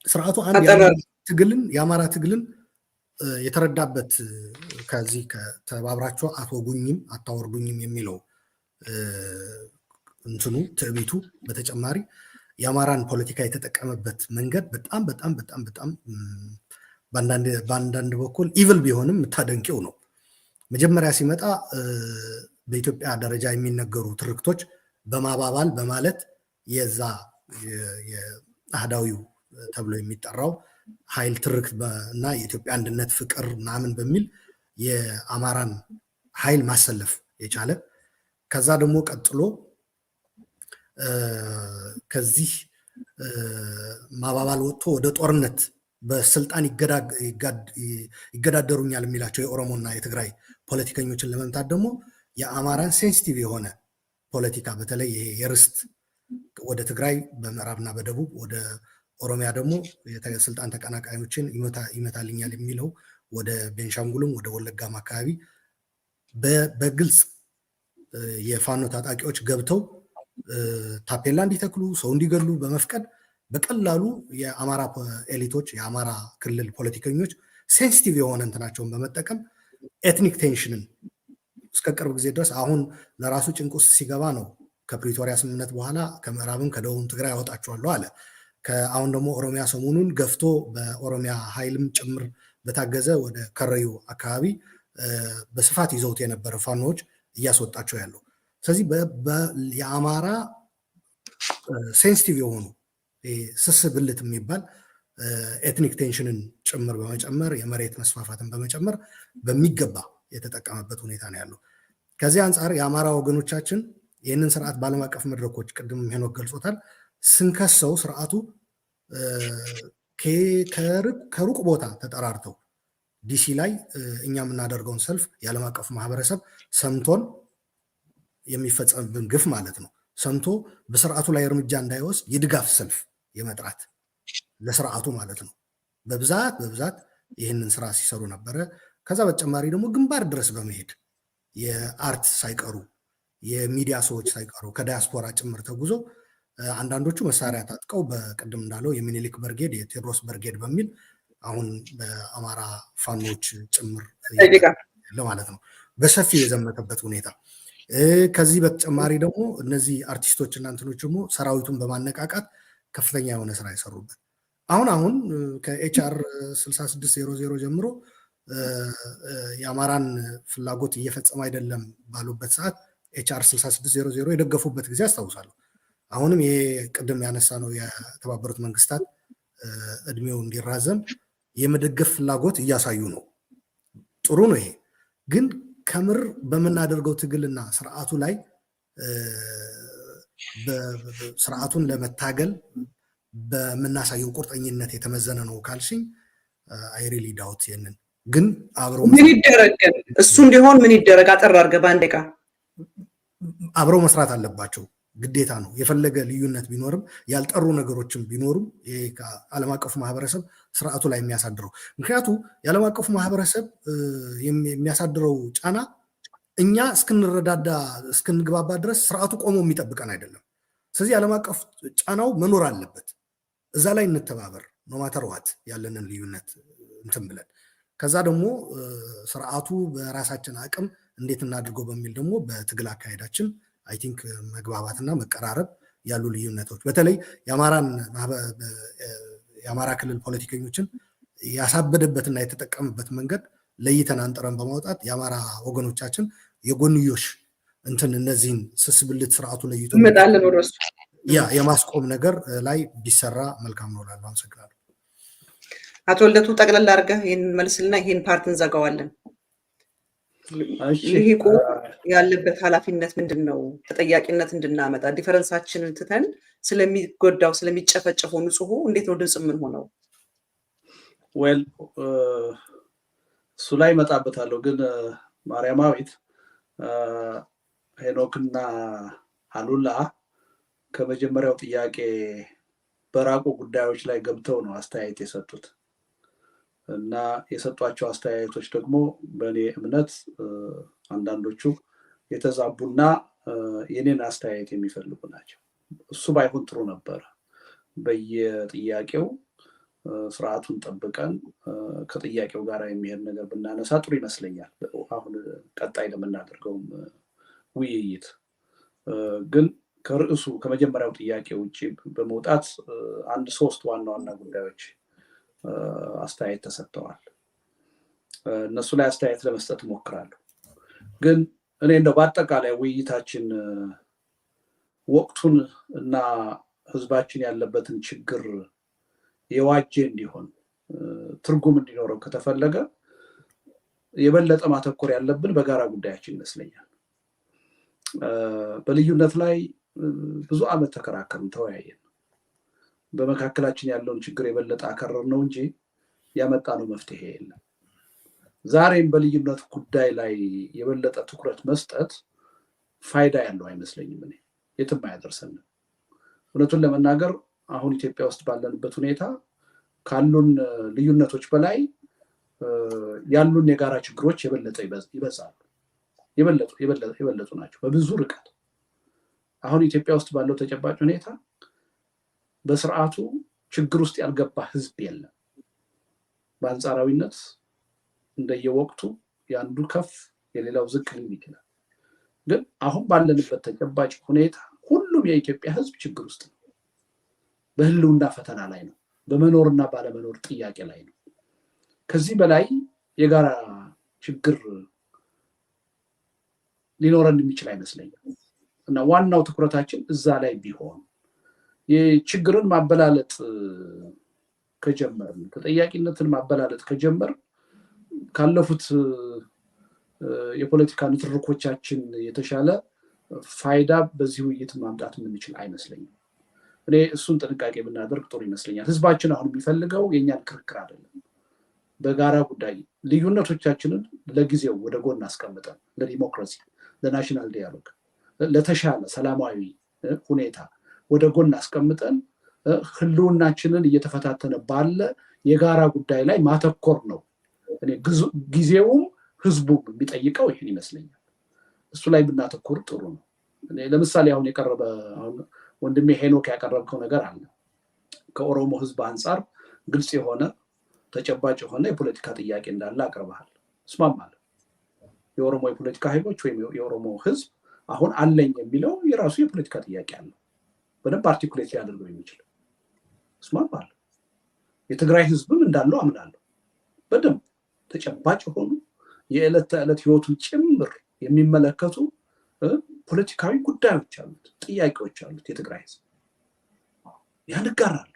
ስርዓቱ አንድ የአማራ ትግልን የተረዳበት ከዚህ ከተባብራቸው አትወጉኝም አታወርዱኝም የሚለው እንትኑ ትዕቢቱ በተጨማሪ የአማራን ፖለቲካ የተጠቀመበት መንገድ በጣም በጣም በጣም በጣም በአንዳንድ በኩል ኢቭል ቢሆንም የምታደንቂው ነው። መጀመሪያ ሲመጣ በኢትዮጵያ ደረጃ የሚነገሩ ትርክቶች በማባባል በማለት የዛ የአህዳዊው ተብሎ የሚጠራው ኃይል ትርክት እና የኢትዮጵያ አንድነት ፍቅር ምናምን በሚል የአማራን ኃይል ማሰለፍ የቻለ ከዛ ደግሞ ቀጥሎ ከዚህ ማባባል ወጥቶ ወደ ጦርነት በስልጣን ይገዳደሩኛል የሚላቸው የኦሮሞና የትግራይ ፖለቲከኞችን ለመምታት ደግሞ የአማራን ሴንሲቲቭ የሆነ ፖለቲካ በተለይ ይሄ የርስት ወደ ትግራይ በምዕራብና በደቡብ ወደ ኦሮሚያ ደግሞ የስልጣን ተቀናቃኞችን ይመታልኛል የሚለው ወደ ቤንሻንጉልም ወደ ወለጋም አካባቢ በግልጽ የፋኖ ታጣቂዎች ገብተው ታፔላ እንዲተክሉ ሰው እንዲገሉ በመፍቀድ በቀላሉ የአማራ ኤሊቶች የአማራ ክልል ፖለቲከኞች ሴንሲቲቭ የሆነ እንትናቸውን በመጠቀም ኤትኒክ ቴንሽንን እስከ ቅርብ ጊዜ ድረስ አሁን ለራሱ ጭንቅ ውስጥ ሲገባ ነው ከፕሪቶሪያ ስምምነት በኋላ ከምዕራብም ከደቡብም ትግራይ ያወጣቸዋለሁ አለ። አሁን ደግሞ ኦሮሚያ ሰሞኑን ገፍቶ በኦሮሚያ ኃይልም ጭምር በታገዘ ወደ ከረዩ አካባቢ በስፋት ይዘውት የነበረ ፋኖዎች እያስወጣቸው ያለው። ስለዚህ የአማራ ሴንሲቲቭ የሆኑ ስስ ብልት የሚባል ኤትኒክ ቴንሽንን ጭምር በመጨመር የመሬት መስፋፋትን በመጨመር በሚገባ የተጠቀመበት ሁኔታ ነው ያለው። ከዚህ አንጻር የአማራ ወገኖቻችን ይህንን ስርዓት በዓለም አቀፍ መድረኮች ቅድም ሄኖክ ገልጾታል ስንከሰው ስርዓቱ ከሩቅ ቦታ ተጠራርተው ዲሲ ላይ እኛ የምናደርገውን ሰልፍ የዓለም አቀፉ ማህበረሰብ ሰምቶን የሚፈጸምብን ግፍ ማለት ነው ሰምቶ በስርዓቱ ላይ እርምጃ እንዳይወስድ የድጋፍ ሰልፍ የመጥራት ለስርዓቱ ማለት ነው በብዛት ይህንን ስራ ሲሰሩ ነበረ። ከዛ በተጨማሪ ደግሞ ግንባር ድረስ በመሄድ የአርት ሳይቀሩ የሚዲያ ሰዎች ሳይቀሩ ከዳያስፖራ ጭምር ተጉዞ አንዳንዶቹ መሳሪያ ታጥቀው በቅድም እንዳለው የሚኒሊክ በርጌድ የቴዎድሮስ በርጌድ በሚል አሁን በአማራ ፋኖች ጭምር ለማለት ነው በሰፊ የዘመተበት ሁኔታ። ከዚህ በተጨማሪ ደግሞ እነዚህ አርቲስቶች እና እንትኖች ደግሞ ሰራዊቱን በማነቃቃት ከፍተኛ የሆነ ስራ የሰሩበት አሁን ከኤችአር 6600 ጀምሮ የአማራን ፍላጎት እየፈጸመ አይደለም ባሉበት ሰዓት ኤችአር 6600 የደገፉበት ጊዜ አስታውሳለሁ። አሁንም ይሄ ቅድም ያነሳ ነው የተባበሩት መንግስታት እድሜው እንዲራዘም የመደገፍ ፍላጎት እያሳዩ ነው። ጥሩ ነው። ይሄ ግን ከምር በምናደርገው ትግልና ስርዓቱ ላይ ስርዓቱን ለመታገል በምናሳየው ቁርጠኝነት የተመዘነ ነው ካልሽኝ አይ ሪሊ ዳውት። ይሄንን ግን ምን ይደረግ እሱ እንዲሆን ምን ይደረግ? አጠር አድርገህ በአንድ ደቂቃ። አብረው መስራት አለባቸው፣ ግዴታ ነው። የፈለገ ልዩነት ቢኖርም ያልጠሩ ነገሮችም ቢኖሩም ዓለም አቀፉ ማህበረሰብ ስርዓቱ ላይ የሚያሳድረው ምክንያቱ የዓለም አቀፉ ማህበረሰብ የሚያሳድረው ጫና እኛ እስክንረዳዳ እስክንግባባ ድረስ ስርዓቱ ቆሞ የሚጠብቀን አይደለም። ስለዚህ ዓለም አቀፍ ጫናው መኖር አለበት። እዛ ላይ እንተባበር፣ ኖ ማተር ዋት ያለንን ልዩነት እንትን ብለን ከዛ ደግሞ ስርዓቱ በራሳችን አቅም እንዴት እናድርገው በሚል ደግሞ በትግል አካሄዳችን አይ ቲንክ መግባባትና መቀራረብ ያሉ ልዩነቶች በተለይ የአማራ ክልል ፖለቲከኞችን ያሳበደበትና የተጠቀመበት መንገድ ለይተን አንጥረን በማውጣት የአማራ ወገኖቻችን የጎንዮሽ እንትን እነዚህን ስስብልት ስርዓቱ ለይቶ እንመጣለን ወደሱ የማስቆም ነገር ላይ ቢሰራ መልካም ነው እላለሁ። አመሰግናለሁ። አቶ ልደቱ ጠቅለል አድርገህ ይህን መልስልና ይህን ፓርት እንዘጋዋለን። ልሂቁ ያለበት ኃላፊነት ምንድን ነው? ተጠያቂነት እንድናመጣ ዲፈረንሳችንን ትተን ስለሚጎዳው ስለሚጨፈጨፈው ንጹሑ እንዴት ነው ድምፅ ምን ሆነው? ዌል እሱ ላይ እመጣበታለሁ። ግን ማርያማዊት ሄኖክና አሉላ ከመጀመሪያው ጥያቄ በራቁ ጉዳዮች ላይ ገብተው ነው አስተያየት የሰጡት እና የሰጧቸው አስተያየቶች ደግሞ በእኔ እምነት አንዳንዶቹ የተዛቡና የኔን አስተያየት የሚፈልጉ ናቸው። እሱ ባይሆን ጥሩ ነበር። በየጥያቄው ስርዓቱን ጠብቀን ከጥያቄው ጋር የሚሄድ ነገር ብናነሳ ጥሩ ይመስለኛል። አሁን ቀጣይ ለምናደርገውም ውይይት ግን ከርዕሱ ከመጀመሪያው ጥያቄ ውጭ በመውጣት አንድ 3 ዋና ዋና ጉዳዮች አስተያየት ተሰጥተዋል። እነሱ ላይ አስተያየት ለመስጠት እሞክራለሁ። ግን እኔ እንደው በአጠቃላይ ውይይታችን ወቅቱን እና ህዝባችን ያለበትን ችግር የዋጀ እንዲሆን ትርጉም እንዲኖረው ከተፈለገ የበለጠ ማተኮር ያለብን በጋራ ጉዳያችን ይመስለኛል። በልዩነት ላይ ብዙ ዓመት ተከራከርን፣ ተወያየን። በመካከላችን ያለውን ችግር የበለጠ አከረር ነው እንጂ ያመጣነው መፍትሄ የለም። ዛሬም በልዩነት ጉዳይ ላይ የበለጠ ትኩረት መስጠት ፋይዳ ያለው አይመስለኝም። እኔ የትም አያደርሰንም። እውነቱን ለመናገር አሁን ኢትዮጵያ ውስጥ ባለንበት ሁኔታ ካሉን ልዩነቶች በላይ ያሉን የጋራ ችግሮች የበለጠ ይበዛሉ፣ የበለጡ ናቸው በብዙ ርቀት። አሁን ኢትዮጵያ ውስጥ ባለው ተጨባጭ ሁኔታ በስርዓቱ ችግር ውስጥ ያልገባ ህዝብ የለም። በአንጻራዊነት እንደየወቅቱ ያንዱ ከፍ የሌላው ዝቅ ሊል ይችላል። ግን አሁን ባለንበት ተጨባጭ ሁኔታ ሁሉም የኢትዮጵያ ህዝብ ችግር ውስጥ ነው። በህልውና ፈተና ላይ ነው። በመኖርና ባለመኖር ጥያቄ ላይ ነው። ከዚህ በላይ የጋራ ችግር ሊኖረን የሚችል አይመስለኝም እና ዋናው ትኩረታችን እዛ ላይ ቢሆን የችግርን ማበላለጥ ከጀመርን ተጠያቂነትን ማበላለጥ ከጀመርን ካለፉት የፖለቲካ ንትርኮቻችን የተሻለ ፋይዳ በዚህ ውይይት ማምጣት የምንችል አይመስለኝም። እኔ እሱን ጥንቃቄ ብናደርግ ጥሩ ይመስለኛል። ህዝባችን አሁን የሚፈልገው የእኛን ክርክር አይደለም። በጋራ ጉዳይ ልዩነቶቻችንን ለጊዜው ወደ ጎን አስቀምጠን ለዲሞክራሲ፣ ለናሽናል ዲያሎግ፣ ለተሻለ ሰላማዊ ሁኔታ ወደ ጎን አስቀምጠን ህልውናችንን እየተፈታተነ ባለ የጋራ ጉዳይ ላይ ማተኮር ነው። እኔ ጊዜውም ህዝቡም የሚጠይቀው ይህን ይመስለኛል። እሱ ላይ ብናተኮር ጥሩ ነው። ለምሳሌ አሁን የቀረበ ወንድሜ ሄኖክ ያቀረብከው ነገር አለ። ከኦሮሞ ህዝብ አንጻር ግልጽ የሆነ ተጨባጭ የሆነ የፖለቲካ ጥያቄ እንዳለ አቅርበሃል። እስማማለሁ። የኦሮሞ የፖለቲካ ኃይሎች ወይም የኦሮሞ ህዝብ አሁን አለኝ የሚለው የራሱ የፖለቲካ ጥያቄ አለው፣ በደንብ አርቲኩሌት ሊያደርገው የሚችል እስማማለሁ። የትግራይ ህዝብም እንዳለው አምናለሁ። በደንብ ተጨባጭ የሆኑ የዕለት ተዕለት ህይወቱን ጭምር የሚመለከቱ ፖለቲካዊ ጉዳዮች አሉት፣ ጥያቄዎች አሉት የትግራይ ህዝብ። ያን እጋራለሁ።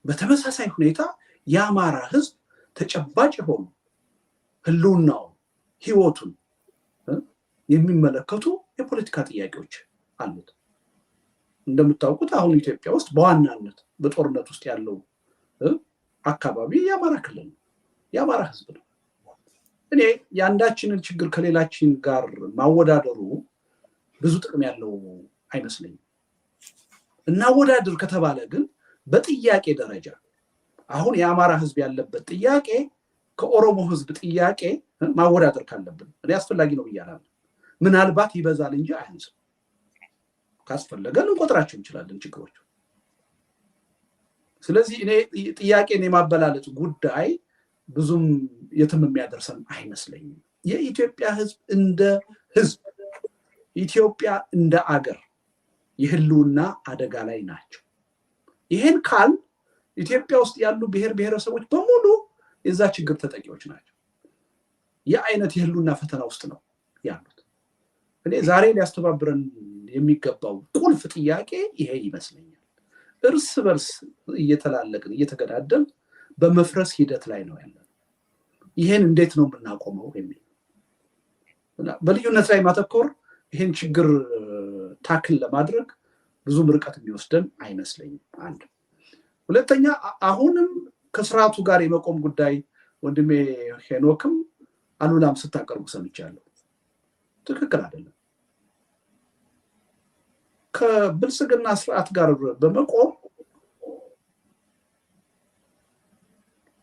በተመሳሳይ ሁኔታ የአማራ ህዝብ ተጨባጭ የሆኑ ህልውናው ህይወቱን የሚመለከቱ የፖለቲካ ጥያቄዎች አሉት። እንደምታውቁት አሁን ኢትዮጵያ ውስጥ በዋናነት በጦርነት ውስጥ ያለው አካባቢ የአማራ ክልል ነው፣ የአማራ ህዝብ ነው። እኔ የአንዳችንን ችግር ከሌላችን ጋር ማወዳደሩ ብዙ ጥቅም ያለው አይመስለኝም። እናወዳድር ከተባለ ግን በጥያቄ ደረጃ አሁን የአማራ ህዝብ ያለበት ጥያቄ ከኦሮሞ ህዝብ ጥያቄ ማወዳደር ካለብን እኔ አስፈላጊ ነው ብያለሁ። ምናልባት ይበዛል እንጂ አያንስም። ካስፈለገ እንቆጥራቸው እንችላለን ችግሮች። ስለዚህ እኔ ጥያቄን የማበላለጥ ጉዳይ ብዙም የትም የሚያደርሰን አይመስለኝም። የኢትዮጵያ ህዝብ እንደ ህዝብ ኢትዮጵያ እንደ አገር የህልውና አደጋ ላይ ናቸው። ይሄን ካል ኢትዮጵያ ውስጥ ያሉ ብሔር ብሔረሰቦች በሙሉ የዛ ችግር ተጠቂዎች ናቸው። የአይነት የህልውና ፈተና ውስጥ ነው ያሉት። እኔ ዛሬ ሊያስተባብረን የሚገባው ቁልፍ ጥያቄ ይሄ ይመስለኛል። እርስ በርስ እየተላለቅን እየተገዳደል በመፍረስ ሂደት ላይ ነው ያለው። ይሄን እንዴት ነው የምናቆመው የሚል በልዩነት ላይ ማተኮር ይሄን ችግር ታክል ለማድረግ ብዙም ርቀት የሚወስደን አይመስለኝም። አንድ ሁለተኛ አሁንም ከስርዓቱ ጋር የመቆም ጉዳይ ወንድሜ ሄኖክም አሉላም ስታቀርቡ ሰምቻለሁ። ትክክል አይደለም። ከብልጽግና ስርዓት ጋር በመቆም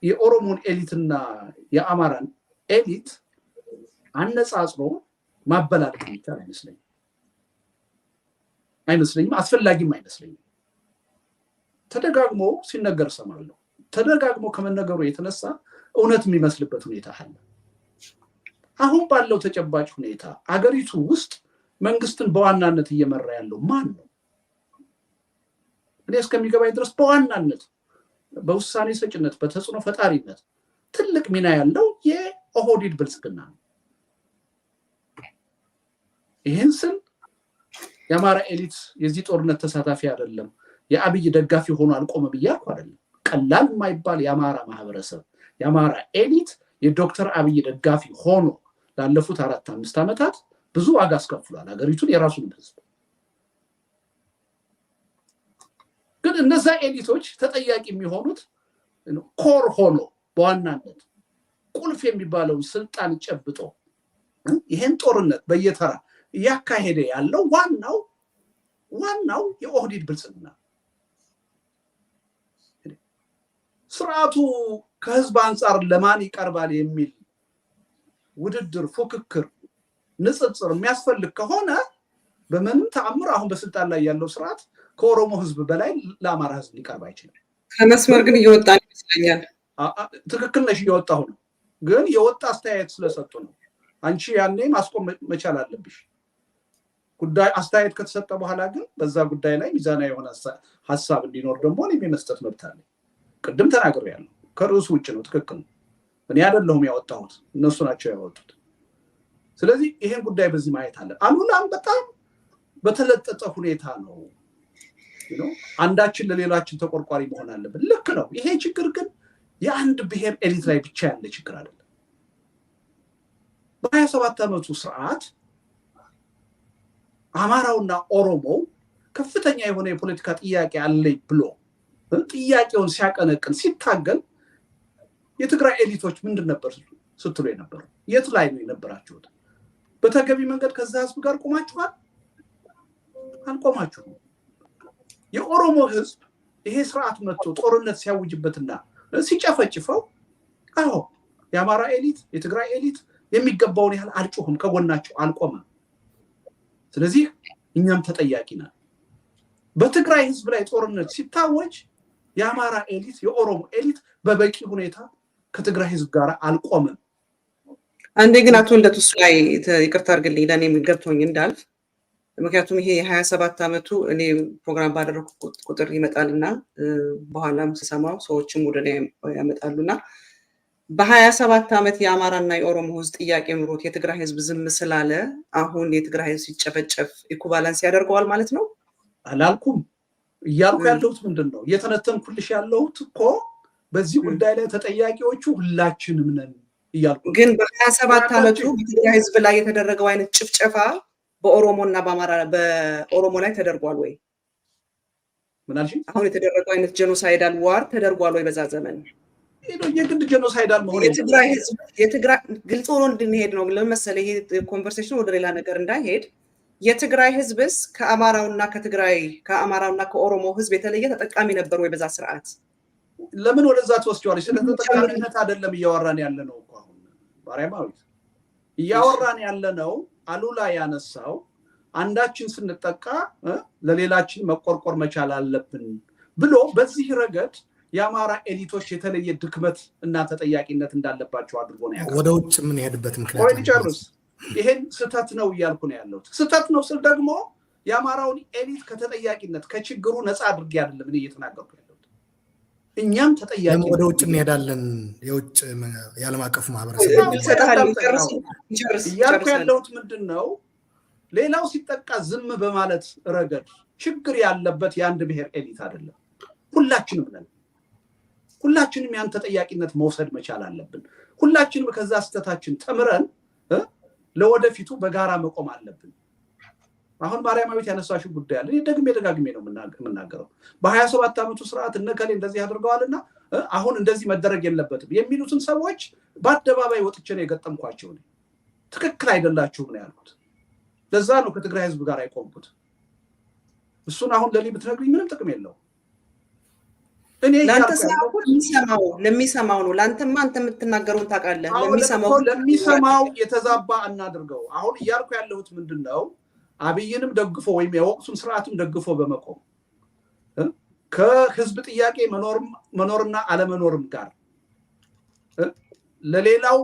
የኦሮሞን ኤሊትና የአማራን ኤሊት አነጻጽሮ ማበላለጥ የሚቻል አይመስለኝም፣ አስፈላጊም አይመስለኝም። ተደጋግሞ ሲነገር ሰማለሁ። ተደጋግሞ ከመነገሩ የተነሳ እውነት የሚመስልበት ሁኔታ አለ። አሁን ባለው ተጨባጭ ሁኔታ አገሪቱ ውስጥ መንግስትን በዋናነት እየመራ ያለው ማን ነው? እኔ እስከሚገባኝ ድረስ በዋናነት በውሳኔ ሰጭነት በተጽዕኖ ፈጣሪነት ትልቅ ሚና ያለው የኦህዴድ ብልጽግና ነው። ይህን ስል የአማራ ኤሊት የዚህ ጦርነት ተሳታፊ አይደለም፣ የአብይ ደጋፊ ሆኖ አልቆመ ብያለሁ አይደለም። ቀላል የማይባል የአማራ ማህበረሰብ የአማራ ኤሊት የዶክተር አብይ ደጋፊ ሆኖ ላለፉት 4-5 ዓመታት ብዙ ዋጋ አስከፍሏል ሀገሪቱን፣ የራሱን ህዝብ። ግን እነዛ ኤሊቶች ተጠያቂ የሚሆኑት ኮር ሆኖ በዋናነት ቁልፍ የሚባለውን ስልጣን ጨብጦ ይሄን ጦርነት በየተራ እያካሄደ ያለው ዋናው የኦህዴድ ብልጽግና። ስርዓቱ ከህዝብ አንጻር ለማን ይቀርባል የሚል ውድድር፣ ፉክክር፣ ንጽጽር የሚያስፈልግ ከሆነ በምንም ተአምር አሁን በስልጣን ላይ ያለው ስርዓት ከኦሮሞ ህዝብ በላይ ለአማራ ህዝብ ሊቀርብ አይችልም። ከመስመር ግን እየወጣ ይመስለኛል። ትክክል ነሽ፣ እየወጣሁ ነው። ግን የወጣ አስተያየት ስለሰጡ ነው። አንቺ ያኔ ማስቆም መቻል አለብሽ። ጉዳይ አስተያየት ከተሰጠ በኋላ ግን በዛ ጉዳይ ላይ ሚዛናዊ የሆነ ሀሳብ እንዲኖር ደግሞ እኔም የመስጠት መብት አለኝ። ቅድም ተናግሬያለሁ። ከርዕሱ ውጭ ነው። ትክክል ነው። እኔ አይደለሁም ያወጣሁት፣ እነሱ ናቸው ያወጡት። ስለዚህ ይሄን ጉዳይ በዚህ ማየት አለ። አሉላም በጣም በተለጠጠ ሁኔታ ነው አንዳችን ለሌላችን ተቆርቋሪ መሆን አለብን። ልክ ነው። ይሄ ችግር ግን የአንድ ብሔር ኤሊት ላይ ብቻ ያለ ችግር አይደለም። በ27 ዓመቱ ስርዓት አማራውና ኦሮሞው ከፍተኛ የሆነ የፖለቲካ ጥያቄ አለኝ ብሎ ጥያቄውን ሲያቀነቅን ሲታገል የትግራይ ኤሊቶች ምንድን ነበር ስትሉ የነበሩ? የት ላይ ነው የነበራችሁት? በተገቢ መንገድ ከዛ ህዝብ ጋር ቆማችኋል? አልቆማችሁም። የኦሮሞ ህዝብ ይሄ ስርዓት መጥቶ ጦርነት ሲያውጅበትና ሲጨፈጭፈው አዎ የአማራ ኤሊት የትግራይ ኤሊት የሚገባውን ያህል አልጮህም፣ ከጎናቸው አልቆመም። ስለዚህ እኛም ተጠያቂ ነን። በትግራይ ህዝብ ላይ ጦርነት ሲታወጅ የአማራ ኤሊት የኦሮሞ ኤሊት በበቂ ሁኔታ ከትግራይ ህዝብ ጋር አልቆመም። አንዴ ግን አቶ ልደቱ ላይ ይቅርታ አድርግልኝ ለእኔ ገብቶኝ እንዳልፍ፣ ምክንያቱም ይሄ የ27 ዓመቱ እኔ ፕሮግራም ባደረኩ ቁጥር ይመጣልና በኋላም ስሰማው ሰዎችም ወደ እኔ ያመጣሉና በ27 ዓመት የአማራና የኦሮሞ ህዝብ ጥያቄ ኑሮት የትግራይ ህዝብ ዝም ስላለ አሁን የትግራይ ህዝብ ሲጨፈጨፍ ኢኩቫለንስ ያደርገዋል ማለት ነው አላልኩም። እያልኩ ያለሁት ምንድን ነው? እየተነተንኩልሽ ያለሁት እኮ በዚህ ጉዳይ ላይ ተጠያቂዎቹ ሁላችንም ነን እያልኩ። ግን በ27 ዓመቱ በትግራይ ህዝብ ላይ የተደረገው አይነት ጭፍጨፋ በኦሮሞና በኦሮሞ ላይ ተደርጓል ወይ? ምን አልሽኝ? አሁን የተደረገው አይነት ጄኖሳይዳል ዋር ተደርጓል ወይ በዛ ዘመን? የግድ ጄኖሳይዳል መሆን የትግራይ ግልጽ ሆኖ እንድንሄድ ነው። ለምሳሌ ይሄ ኮንቨርሴሽን ወደ ሌላ ነገር እንዳይሄድ የትግራይ ህዝብስ ከአማራውና ከኦሮሞ ህዝብ የተለየ ተጠቃሚ ነበር ወይ በዛ ስርዓት? ለምን ወደዛ ትወስጂዋለሽ? ስለ ተጠቃሚነት አይደለም እያወራን ያለ ነው እኮ አሁን ማርያማዊት እያወራን ያለ ነው። አሉላ ያነሳው አንዳችን ስንጠቃ ለሌላችን መቆርቆር መቻል አለብን፣ ብሎ በዚህ ረገድ የአማራ ኤሊቶች የተለየ ድክመት እና ተጠያቂነት እንዳለባቸው አድርጎ ነው ያቀረበው። ወደ ውጭ ምን ሄድበት ምክንያት ነው ጨርስ። ይሄን ስህተት ነው እያልኩ ነው ያለሁት። ስህተት ነው ስል ደግሞ የአማራውን ኤሊት ከተጠያቂነት ከችግሩ ነፃ አድርጌ አይደለም እኔ እየተናገርኩ ያለሁት። እኛም ተጠያቂ ወደ ውጭ እንሄዳለን። የውጭ የዓለም አቀፍ ማህበረሰብ እያልኩ ያለሁት ምንድን ነው? ሌላው ሲጠቃ ዝም በማለት ረገድ ችግር ያለበት የአንድ ብሔር ኤሊት አይደለም፣ ሁላችንም ነን። ሁላችንም ያን ተጠያቂነት መውሰድ መቻል አለብን። ሁላችንም ከዛ ስህተታችን ተምረን ለወደፊቱ በጋራ መቆም አለብን። አሁን ማርያማዊት ያነሳሽው ጉዳይ አለ። እኔ ደጋግሜ ነው የምናገረው። በ27 ዓመቱ ስርዓት እነከሌ እንደዚህ አድርገዋልና አሁን እንደዚህ መደረግ የለበትም የሚሉትን ሰዎች በአደባባይ ወጥቼ ነው የገጠምኳቸው። ትክክል አይደላችሁም ነው ያልኩት። ለዛ ነው ከትግራይ ህዝብ ጋር አይቆምኩት። እሱን አሁን ለሊ ብትነግሪኝ ምንም ጥቅም የለውም። ለሚሰማው ነው። ለአንተማ አንተ የምትናገረውን ታውቃለህ። ለሚሰማው የተዛባ እናድርገው። አሁን እያልኩ ያለሁት ምንድን ነው? አብይንም ደግፎ ወይም የወቅቱን ስርዓቱን ደግፎ በመቆም ከህዝብ ጥያቄ መኖርና አለመኖርም ጋር ለሌላው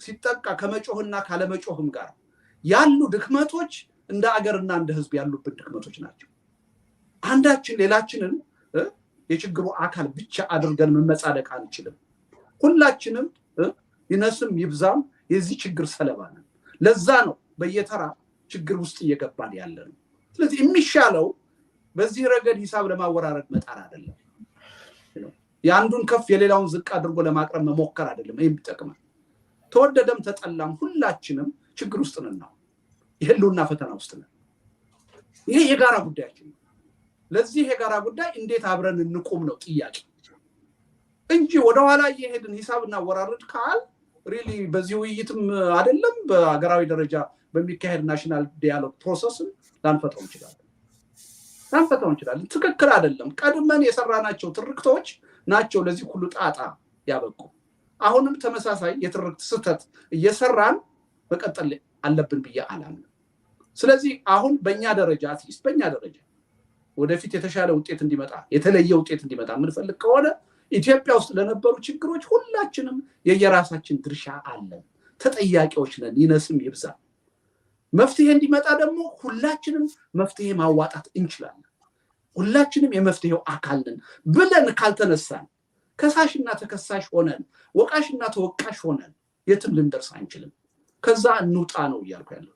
ሲጠቃ ከመጮህና ካለመጮህም ጋር ያሉ ድክመቶች እንደ አገርና እንደ ህዝብ ያሉብን ድክመቶች ናቸው። አንዳችን ሌላችንን የችግሩ አካል ብቻ አድርገን መመጻደቅ አንችልም። ሁላችንም ይነስም ይብዛም የዚህ ችግር ሰለባ ነን። ለዛ ነው በየተራ ችግር ውስጥ እየገባን ያለ ነው። ስለዚህ የሚሻለው በዚህ ረገድ ሂሳብ ለማወራረድ መጣር አይደለም። የአንዱን ከፍ የሌላውን ዝቅ አድርጎ ለማቅረብ መሞከር አይደለም የሚጠቅመን። ተወደደም ተጠላም ሁላችንም ችግር ውስጥ ነን ነው፣ የህልውና ፈተና ውስጥ ነን። ይሄ የጋራ ጉዳያችን ነው። ለዚህ የጋራ ጉዳይ እንዴት አብረን እንቆም ነው ጥያቄ እንጂ ወደኋላ እየሄድን ሂሳብ እናወራረድ ካል ሪሊ በዚህ ውይይትም አይደለም በአገራዊ ደረጃ በሚካሄድ ናሽናል ዲያሎግ ፕሮሰስን ላንፈታው እንችላለን። ትክክል አይደለም። ቀድመን የሰራናቸው ትርክቶች ናቸው ለዚህ ሁሉ ጣጣ ያበቁ። አሁንም ተመሳሳይ የትርክት ስህተት እየሰራን መቀጠል አለብን ብዬ አላምንም። ስለዚህ አሁን በእኛ ደረጃ አትሊስት በእኛ ደረጃ ወደፊት የተሻለ ውጤት እንዲመጣ የተለየ ውጤት እንዲመጣ የምንፈልግ ከሆነ ኢትዮጵያ ውስጥ ለነበሩ ችግሮች ሁላችንም የየራሳችን ድርሻ አለን። ተጠያቂዎች ነን፣ ይነስም ይብዛ። መፍትሄ እንዲመጣ ደግሞ ሁላችንም መፍትሄ ማዋጣት እንችላለን። ሁላችንም የመፍትሄው አካል ነን ብለን ካልተነሳን ከሳሽና ተከሳሽ ሆነን ወቃሽና ተወቃሽ ሆነን የትም ልንደርስ አንችልም። ከዛ እንውጣ ነው እያልኩ ያለሁት።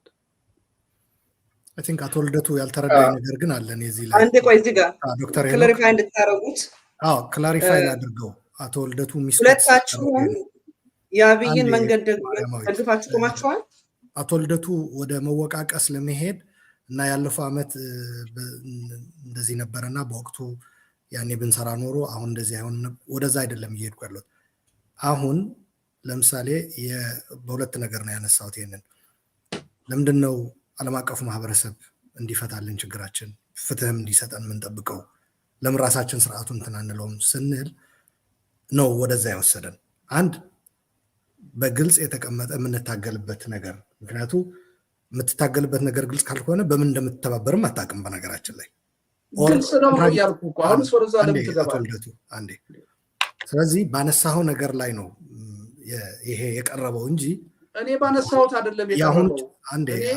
አይ ቲንክ አቶ ልደቱ ያልተረዳኝ ነገር ግን አለ። እዚህ ላይ አንዴ ቆይ፣ እዚህ ጋር ዶክተር ክላሪፋይ እንድታረጉት ክላሪፋይ አድርገው አቶ ልደቱ ሁለታችሁም የአብይን መንገድ ደግፋችሁ ቆማችኋል። አቶ ልደቱ ወደ መወቃቀስ ለመሄድ እና ያለፈው ዓመት እንደዚህ ነበረና በወቅቱ ያኔ ብንሰራ ኖሮ አሁን እንደዚህ አይሆን፣ ወደዛ አይደለም እየሄድኩ ያለሁት። አሁን ለምሳሌ በሁለት ነገር ነው ያነሳሁት። ይሄንን ለምንድን ነው ዓለም አቀፉ ማህበረሰብ እንዲፈታልን ችግራችን ፍትህም እንዲሰጠን የምንጠብቀው ለምን ራሳችን ስርዓቱን እንትን አንለውም ስንል ነው ወደዛ የወሰደን። አንድ በግልጽ የተቀመጠ የምንታገልበት ነገር፣ ምክንያቱ የምትታገልበት ነገር ግልጽ ካልሆነ በምን እንደምትተባበርም አታውቅም። በነገራችን ላይ አንዴ ስለዚህ ባነሳኸው ነገር ላይ ነው ይሄ የቀረበው እንጂ እኔ ባነሳሁት አይደለም የቀረበው።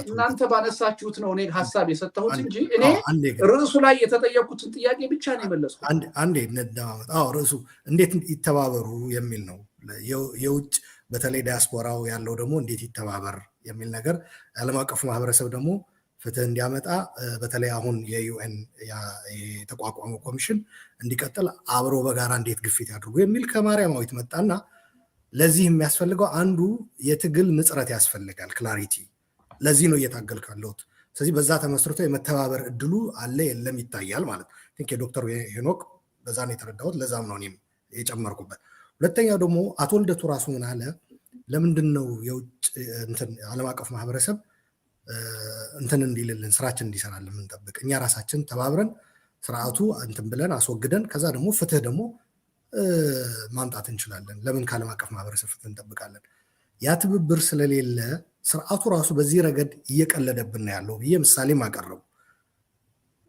እናንተ ባነሳችሁት ነው እኔ ሀሳብ የሰጠሁት እንጂ እኔ ርዕሱ ላይ የተጠየቁትን ጥያቄ ብቻ ነው የመለስኩት። አንዴ ርዕሱ እንዴት ይተባበሩ የሚል ነው። የውጭ በተለይ ዲያስፖራው ያለው ደግሞ እንዴት ይተባበር የሚል ነገር፣ የዓለም አቀፉ ማህበረሰብ ደግሞ ፍትህ እንዲያመጣ በተለይ አሁን የዩኤን የተቋቋመው ኮሚሽን እንዲቀጥል አብሮ በጋራ እንዴት ግፊት ያድርጉ የሚል ከማርያማዊት መጣና ለዚህ የሚያስፈልገው አንዱ የትግል ምጽረት ያስፈልጋል፣ ክላሪቲ። ለዚህ ነው እየታገልኩ ያለሁት። ስለዚህ በዛ ተመስርቶ የመተባበር እድሉ አለ የለም ይታያል ማለት ነው። የዶክተር ሄኖክ በዛ ነው የተረዳሁት። ለዛም ነው እኔም የጨመርኩበት። ሁለተኛው ደግሞ አቶ ልደቱ ራሱ ምን አለ፣ ለምንድን ነው የውጭ ዓለም አቀፍ ማህበረሰብ እንትን እንዲልልን ስራችን እንዲሰራልን የምንጠብቅ? እኛ ራሳችን ተባብረን ስርዓቱ እንትን ብለን አስወግደን ከዛ ደግሞ ፍትህ ደግሞ ማምጣት እንችላለን። ለምን ከዓለም አቀፍ ማህበረሰብ ፍትህ እንጠብቃለን? ያ ትብብር ስለሌለ ስርዓቱ ራሱ በዚህ ረገድ እየቀለደብን ያለው ብዬ ምሳሌ ማቀረቡ።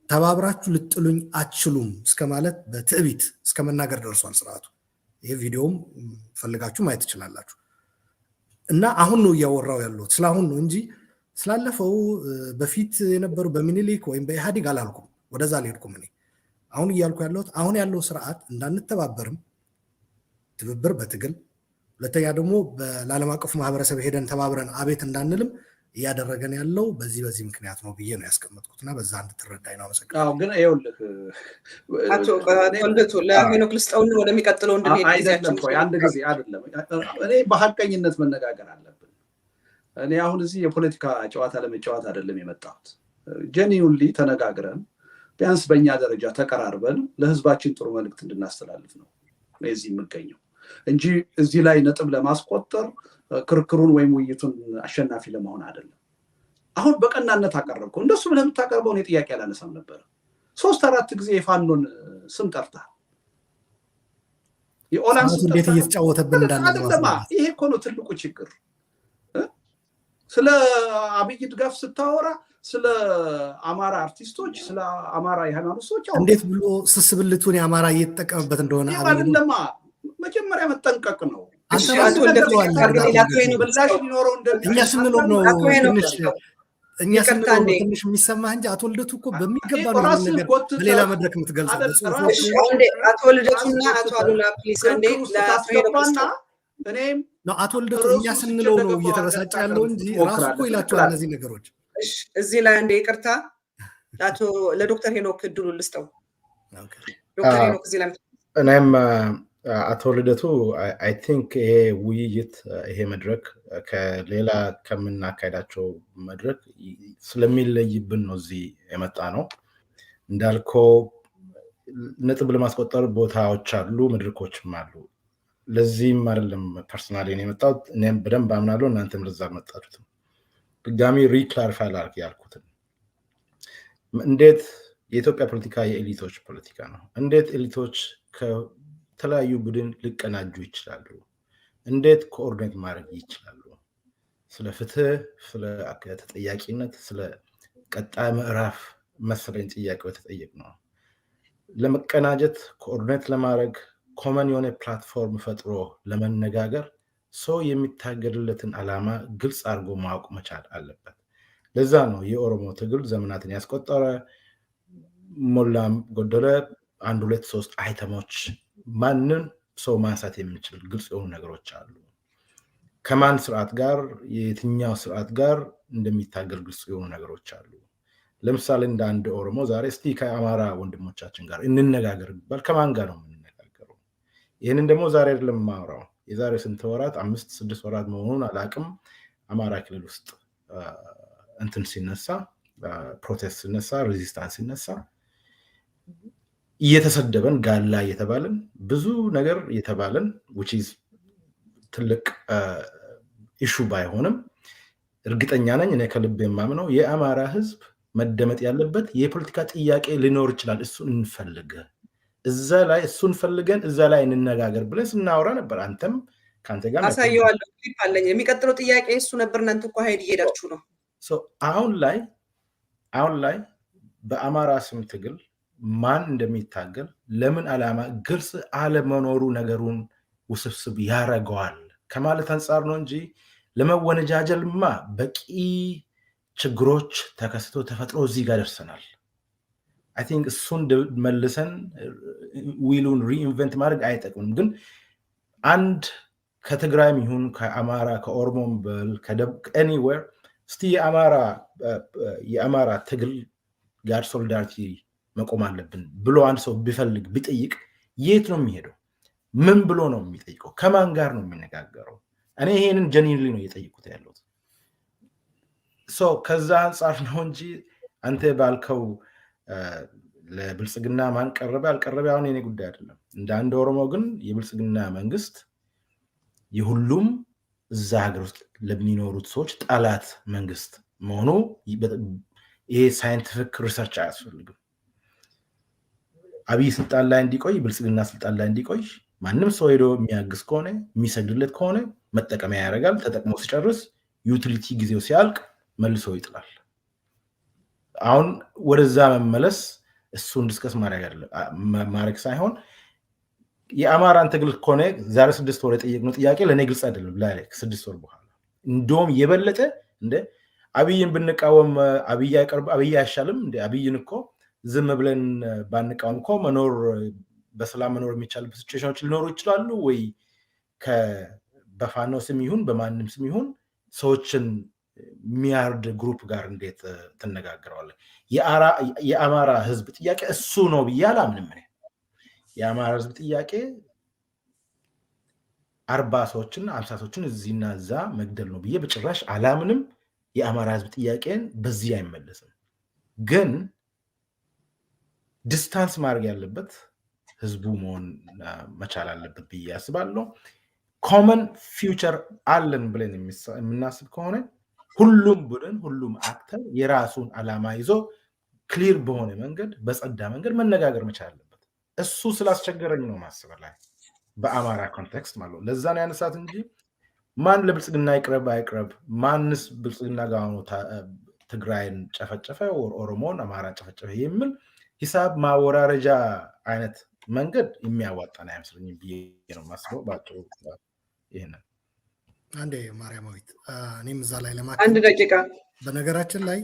ተባብራችሁ ልጥሉኝ አትችሉም እስከማለት በትዕቢት እስከመናገር ደርሷል ስርዓቱ። ይሄ ቪዲዮም ፈልጋችሁ ማየት ትችላላችሁ። እና አሁን ነው እያወራው ያለው ስለአሁን ነው እንጂ ስላለፈው በፊት የነበሩ በሚኒሊክ ወይም በኢህአዴግ አላልኩም። ወደዛ አልሄድኩም እኔ። አሁን እያልኩ ያለሁት አሁን ያለው ስርዓት እንዳንተባበርም ትብብር በትግል ሁለተኛ ደግሞ ለዓለም አቀፉ ማህበረሰብ ሄደን ተባብረን አቤት እንዳንልም እያደረገን ያለው በዚህ ምክንያት ነው ብዬ ነው ያስቀመጥኩትና በዛ እንድትረዳኝ ነው። አመሰግናለሁ። ግን ይኸውልህ አቶ ወልደቱ ለሄኖክ ልስጠውና ወደሚቀጥለው እንድንሄድ አይደለም ቆይ አንድ ጊዜ አይደለም። እኔ በሐቀኝነት መነጋገር አለብን። እኔ አሁን እዚህ የፖለቲካ ጨዋታ ለመጫወት አይደለም የመጣሁት። ጀኒውንሊ ተነጋግረን ቢያንስ በእኛ ደረጃ ተቀራርበን ለህዝባችን ጥሩ መልእክት እንድናስተላልፍ ነው እዚህ የምገኘው እንጂ እዚህ ላይ ነጥብ ለማስቆጠር ክርክሩን ወይም ውይይቱን አሸናፊ ለመሆን አይደለም። አሁን በቀናነት አቀረብከው። እንደሱ ብለህ የምታቀርበው እኔ ጥያቄ አላነሳም ነበር። 3-4 ጊዜ የፋኖን ስም ጠርተሃል። የኦላን ስም እንዴት እየተጫወተብን እንዳለ ይሄ እኮ ነው ትልቁ ችግር። ስለ አብይ ድጋፍ ስታወራ ስለ አማራ አርቲስቶች ስለ አማራ የሃይማኖት ሰዎች እንዴት ብሎ ስስብልቱን የአማራ እየተጠቀመበት እንደሆነ አይደለም። መጀመሪያ መጠንቀቅ ነው። እኛ ስንለው ነው ትንሽ የሚሰማህ እንጂ አቶ ልደቱ እኮ በሚገባ ነው ነገር በሌላ መድረክ የምትገልጸው። አቶ ልደቱና አቶ አሉላ ፕሊስ አቶ ልደቱ እኛ ስንለው ነው እየተበሳጨ ያለው እንጂ ራሱ እኮ ይላቸዋል እነዚህ ነገሮች። እዚህ ላይ አንዴ ይቅርታ ለዶክተር ሄኖክ እድሉ ልስጠው። ዶክተር ሄኖክ እዚህ ላይ እኔም አቶ ልደቱ አይ ቲንክ ይሄ ውይይት ይሄ መድረክ ከሌላ ከምናካሄዳቸው መድረክ ስለሚለይብን ነው እዚህ የመጣ ነው። እንዳልከው ነጥብ ለማስቆጠር ቦታዎች አሉ፣ መድረኮችም አሉ። ለዚህም አይደለም ፐርሰናሊ ነው የመጣሁት። እኔም በደንብ አምናለሁ፣ እናንተም ለዛ አልመጣችሁትም። ድጋሚ ሪክላሪፋይ ላድርግ ያልኩትን እንዴት የኢትዮጵያ ፖለቲካ የኤሊቶች ፖለቲካ ነው። እንዴት ኤሊቶች ከተለያዩ ቡድን ሊቀናጁ ይችላሉ? እንዴት ኮኦርዲኔት ማድረግ ይችላሉ? ስለ ፍትህ፣ ስለ ተጠያቂነት፣ ስለ ቀጣይ ምዕራፍ መሰለኝ ጥያቄው የተጠየቅ ነው። ለመቀናጀት ኮኦርዲኔት ለማድረግ ኮመን የሆነ ፕላትፎርም ፈጥሮ ለመነጋገር ሰው የሚታገልለትን ዓላማ ግልጽ አድርጎ ማወቅ መቻል አለበት። ለዛ ነው የኦሮሞ ትግል ዘመናትን ያስቆጠረ ሞላም ጎደለ 1 2 3 አይተሞች ማንን ሰው ማንሳት የሚችል ግልጽ የሆኑ ነገሮች አሉ። ከማን ስርዓት ጋር የትኛው ስርዓት ጋር እንደሚታገል ግልጽ የሆኑ ነገሮች አሉ። ለምሳሌ እንደ አንድ ኦሮሞ ዛሬ እስቲ ከአማራ ወንድሞቻችን ጋር እንነጋገር ቢባል ከማን ጋር ነው የምንነጋገረው? ይህንን ደግሞ ዛሬ አይደለም የማወራው። የዛሬ ስንት ወራት 5-6 ወራት መሆኑን አላቅም። አማራ ክልል ውስጥ እንትን ሲነሳ ፕሮቴስት ሲነሳ ሬዚስታንስ ሲነሳ እየተሰደበን ጋላ እየተባለን ብዙ ነገር እየተባለን which is ትልቅ ኢሹ ባይሆንም እርግጠኛ ነኝ እኔ ከልብ የማምነው የአማራ ህዝብ መደመጥ ያለበት የፖለቲካ ጥያቄ ሊኖር ይችላል። እሱን እንፈልግ፣ እዛ ላይ እሱን ፈልገን እዛ ላይ እንነጋገር ብለን ስናወራ ነበር። አንተም ካንተ ጋር አሳየዋለሁ ክሊፕ አለኝ። የሚቀጥለው ጥያቄ እሱ ነበር። እናንተ እኮ ሀይድ እየሄዳችሁ ነው። አሁን ላይ በአማራ ስም ትግል ማን እንደሚታገል ለምን ዓላማ ግልጽ አለመኖሩ ነገሩን ውስብስብ ያረገዋል ከማለት አንጻር ነው እንጂ ለመወነጃጀልማ በቂ ችግሮች ተከስቶ ተፈጥሮ እዚህ ጋር ደርሰናል። አይ ቲንክ እሱን መልሰን ዊሉን ሪኢንቨንት ማድረግ አይጠቅምም። ግን አንድ ከትግራይም ይሁን ከአማራ ከኦሮሞም በል ኤኒዌር እስቲ የአማራ ትግል ጋር ሶሊዳሪቲ መቆም አለብን ብሎ አንድ ሰው ቢፈልግ ቢጠይቅ የት ነው የሚሄደው? ምን ብሎ ነው የሚጠይቀው? ከማን ጋር ነው የሚነጋገረው? እኔ ይሄንን ጀኒንሊ ነው እየጠየቁት ያለሁት። ከዛ አንጻር ነው እንጂ አንተ ባልከው ለብልጽግና ማን ቀረበ አልቀረበ አሁን የኔ ጉዳይ አይደለም። እንደ አንድ ኦሮሞ ግን የብልጽግና መንግስት የሁሉም እዛ ሀገር ውስጥ ለሚኖሩት ሰዎች ጠላት መንግስት መሆኑ ይሄ ሳይንቲፊክ ሪሰርች አያስፈልግም። አብይ ስልጣን ላይ እንዲቆይ ብልጽግና ስልጣን ላይ እንዲቆይ ማንም ሰው ሄዶ የሚያግዝ ከሆነ የሚሰግድለት ከሆነ መጠቀሚያ ያደርጋል። ተጠቅሞ ሲጨርስ ዩቲሊቲ ጊዜው ሲያልቅ መልሶ ይጥላል። አሁን ወደዛ መመለስ እሱን ዲስከስ ማድረግ ሳይሆን የአማራን ትግል ከሆነ ዛሬ 6 ወር የጠየቅነው ጥያቄ ለእኔ ግልጽ አይደለም። ላይ 6 ወር በኋላ እንደውም የበለጠ እንደ አብይን ብንቃወም አብይ አይሻልም እንደ አብይን እኮ ዝም ብለን ባንቃወም እኮ በሰላም መኖር የሚቻልበት ሲቹዌሽኖች ሊኖሩ ይችላሉ ወይ? በፋኖ ስም ይሁን በማንም ስም ይሁን ሰዎችን የሚያርድ ግሩፕ ጋር እንዴት ትነጋገረዋለህ? የአማራ ህዝብ ጥያቄ እሱ ነው ብዬ አላምንም። የአማራ ህዝብ ጥያቄ 40 ሰዎችን 50 ሰዎችን እዚህና እዛ መግደል ነው ብዬ በጭራሽ አላምንም። የአማራ ህዝብ ጥያቄን በዚህ አይመለስም። ግን ዲስታንስ ማድረግ ያለበት ህዝቡ መሆን መቻል አለበት ብዬ አስባለሁ። ኮመን ፊውቸር አለን ብለን የምናስብ ከሆነ ሁሉም ቡድን ሁሉም አክተር የራሱን ዓላማ ይዞ ክሊር በሆነ መንገድ በጸዳ መንገድ መነጋገር መቻል አለበት። እሱ ስላስቸገረኝ ነው ማስበላይ በአማራ ኮንቴክስት ማለት ለዛ ነው ያነሳት እንጂ ማን ለብልጽግና ይቅረብ አይቅረብ ማንስ ብልጽግና ጋር ሆኖ ትግራይን ጨፈጨፈ ኦሮሞን አማራ ጨፈጨፈ የሚል ሂሳብ ማወራረጃ አይነት መንገድ የሚያዋጣን አይመስለኝም ብዬ ነው ማስበው። ባጭሩ ይሄንን አንዴ ማርያማዊት እኔም እዛ ላይ አንድ ደቂቃ በነገራችን ላይ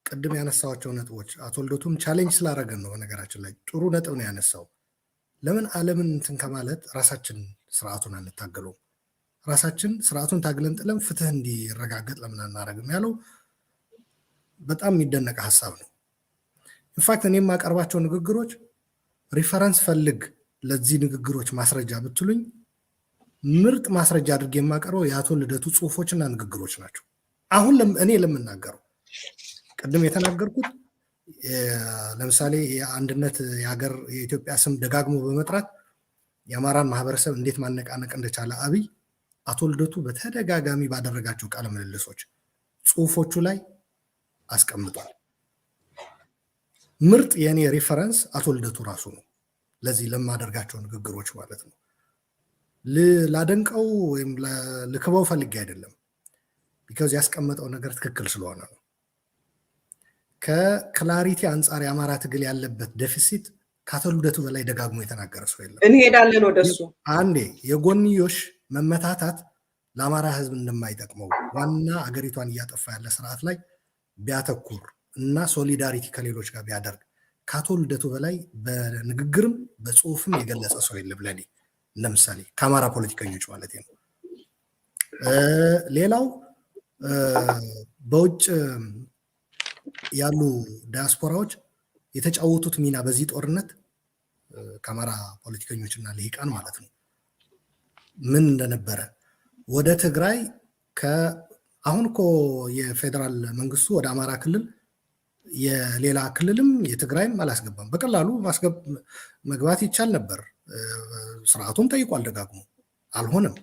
ቅድም ያነሳዋቸው ነጥቦች አቶ ልደቱም ቻሌንጅ ስላደረገን ነው። በነገራችን ላይ ጥሩ ነጥብ ነው ያነሳው። ለምን ዓለምን እንትን ከማለት ራሳችን ስርዓቱን አንታገለው? ራሳችን ስርዓቱን ታግለን ጥለን ፍትህ እንዲረጋገጥ ለምን አናደርግም ያለው በጣም የሚደነቅ ሀሳብ ነው። ኢንፋክት እኔ የማቀርባቸው ንግግሮች ሪፈረንስ ፈልግ ለዚህ ንግግሮች ማስረጃ ብትሉኝ ምርጥ ማስረጃ አድርጌ የማቀርበው የአቶ ልደቱ ጽሁፎችና ንግግሮች ናቸው። አሁን እኔ ለምናገረው ቅድም የተናገርኩት ለምሳሌ የአንድነት የሀገር የኢትዮጵያ ስም ደጋግሞ በመጥራት የአማራን ማህበረሰብ እንዴት ማነቃነቅ እንደቻለ አብይ አቶ ልደቱ በተደጋጋሚ ባደረጋቸው ቃለ ምልልሶች ጽሁፎቹ ላይ አስቀምጧል። ምርጥ የኔ ሪፈረንስ አቶ ልደቱ ራሱ ነው ለዚህ ለማደርጋቸው ንግግሮች ማለት ነው። ላደንቀው ወይም ልክበው ፈልጌ አይደለም፣ ቢካዝ ያስቀመጠው ነገር ትክክል ስለሆነ ነው። ከክላሪቲ አንጻር የአማራ ትግል ያለበት ዴፊሲት ከአቶ ልደቱ በላይ ደጋግሞ የተናገረ ሰው የለም። እንሄዳለን ወደሱ። አንዴ የጎንዮሽ መመታታት ለአማራ ህዝብ እንደማይጠቅመው ዋና አገሪቷን እያጠፋ ያለ ስርዓት ላይ ቢያተኩር እና ሶሊዳሪቲ ከሌሎች ጋር ቢያደርግ ከአቶ ልደቱ በላይ በንግግርም በጽሁፍም የገለጸ ሰው የለም ለኔ። ለምሳሌ ከአማራ ፖለቲከኞች ማለት ነው። ሌላው በውጭ ያሉ ዲያስፖራዎች የተጫወቱት ሚና በዚህ ጦርነት ከአማራ ፖለቲከኞችና ልሂቃን ማለት ነው ምን እንደነበረ ወደ ትግራይ አሁን እኮ የፌዴራል መንግስቱ ወደ አማራ ክልል የሌላ ክልልም የትግራይም አላስገባም። በቀላሉ መግባት ይቻል ነበር። ስርዓቱም ጠይቋል ደጋግሞ፣ አልሆነም።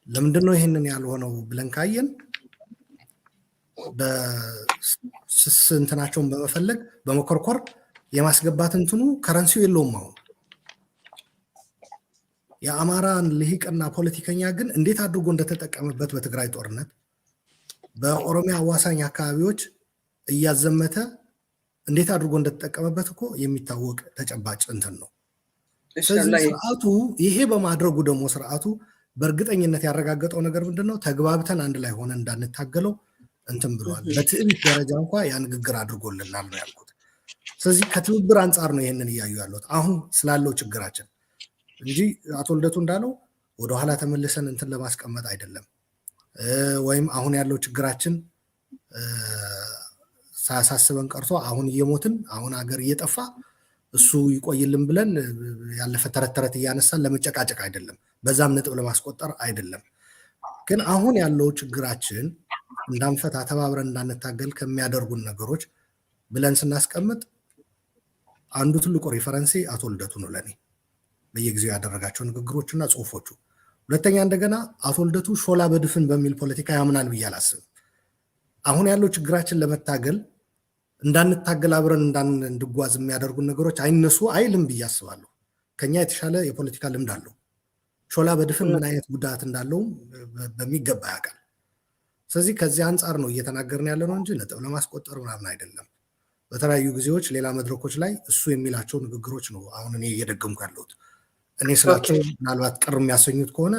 ለምንድን ነው ይሄንን ያልሆነው ብለን ካየን እንትናቸውን በመፈለግ በመኮርኮር የማስገባት እንትኑ ከረንሲው የለውም። አሁን የአማራን ልሂቅና ፖለቲከኛ ግን እንዴት አድርጎ እንደተጠቀመበት በትግራይ ጦርነት በኦሮሚያ አዋሳኝ አካባቢዎች እያዘመተ እንዴት አድርጎ እንደተጠቀመበት እኮ የሚታወቅ ተጨባጭ እንትን ነው። ስለዚህ ስርዓቱ ይሄ በማድረጉ ደግሞ ስርዓቱ በእርግጠኝነት ያረጋገጠው ነገር ምንድነው? ተግባብተን አንድ ላይ ሆነ እንዳንታገለው እንትን ብሏል። በትዕቢት ደረጃ እንኳ ያ ንግግር አድርጎልናል ነው ያልኩት። ስለዚህ ከትብብር አንጻር ነው ይሄንን እያዩ ያሉት አሁን ስላለው ችግራችን እንጂ አቶ ልደቱ እንዳለው ወደኋላ ተመልሰን እንትን ለማስቀመጥ አይደለም። ወይም አሁን ያለው ችግራችን ሳያሳስበን ቀርቶ አሁን እየሞትን አሁን ሀገር እየጠፋ እሱ ይቆይልን ብለን ያለፈ ተረት ተረት እያነሳን ለመጨቃጨቅ አይደለም፣ በዛም ነጥብ ለማስቆጠር አይደለም። ግን አሁን ያለው ችግራችን እንዳንፈታ ተባብረን እንዳንታገል ከሚያደርጉን ነገሮች ብለን ስናስቀምጥ አንዱ ትልቁ ሪፈረንሴ አቶ ልደቱ ነው ለኔ በየጊዜው ያደረጋቸው ንግግሮችና ጽሁፎቹ። ሁለተኛ እንደገና አቶ ልደቱ ሾላ በድፍን በሚል ፖለቲካ ያምናል ብዬ አላስብም። አሁን ያለው ችግራችን ለመታገል እንዳንታገል አብረን እንድጓዝ የሚያደርጉን ነገሮች አይነሱ አይልም ብዬ አስባለሁ። ከኛ የተሻለ የፖለቲካ ልምድ አለው። ሾላ በድፍን ምን አይነት ጉዳት እንዳለው በሚገባ ያውቃል። ስለዚህ ከዚህ አንጻር ነው እየተናገርን ያለ ነው እንጂ ነጥብ ለማስቆጠር ምናምን አይደለም። በተለያዩ ጊዜዎች ሌላ መድረኮች ላይ እሱ የሚላቸው ንግግሮች ነው አሁን እኔ እየደገምኩ ያለሁት። እኔ ስላቸው ምናልባት ቅር የሚያሰኙት ከሆነ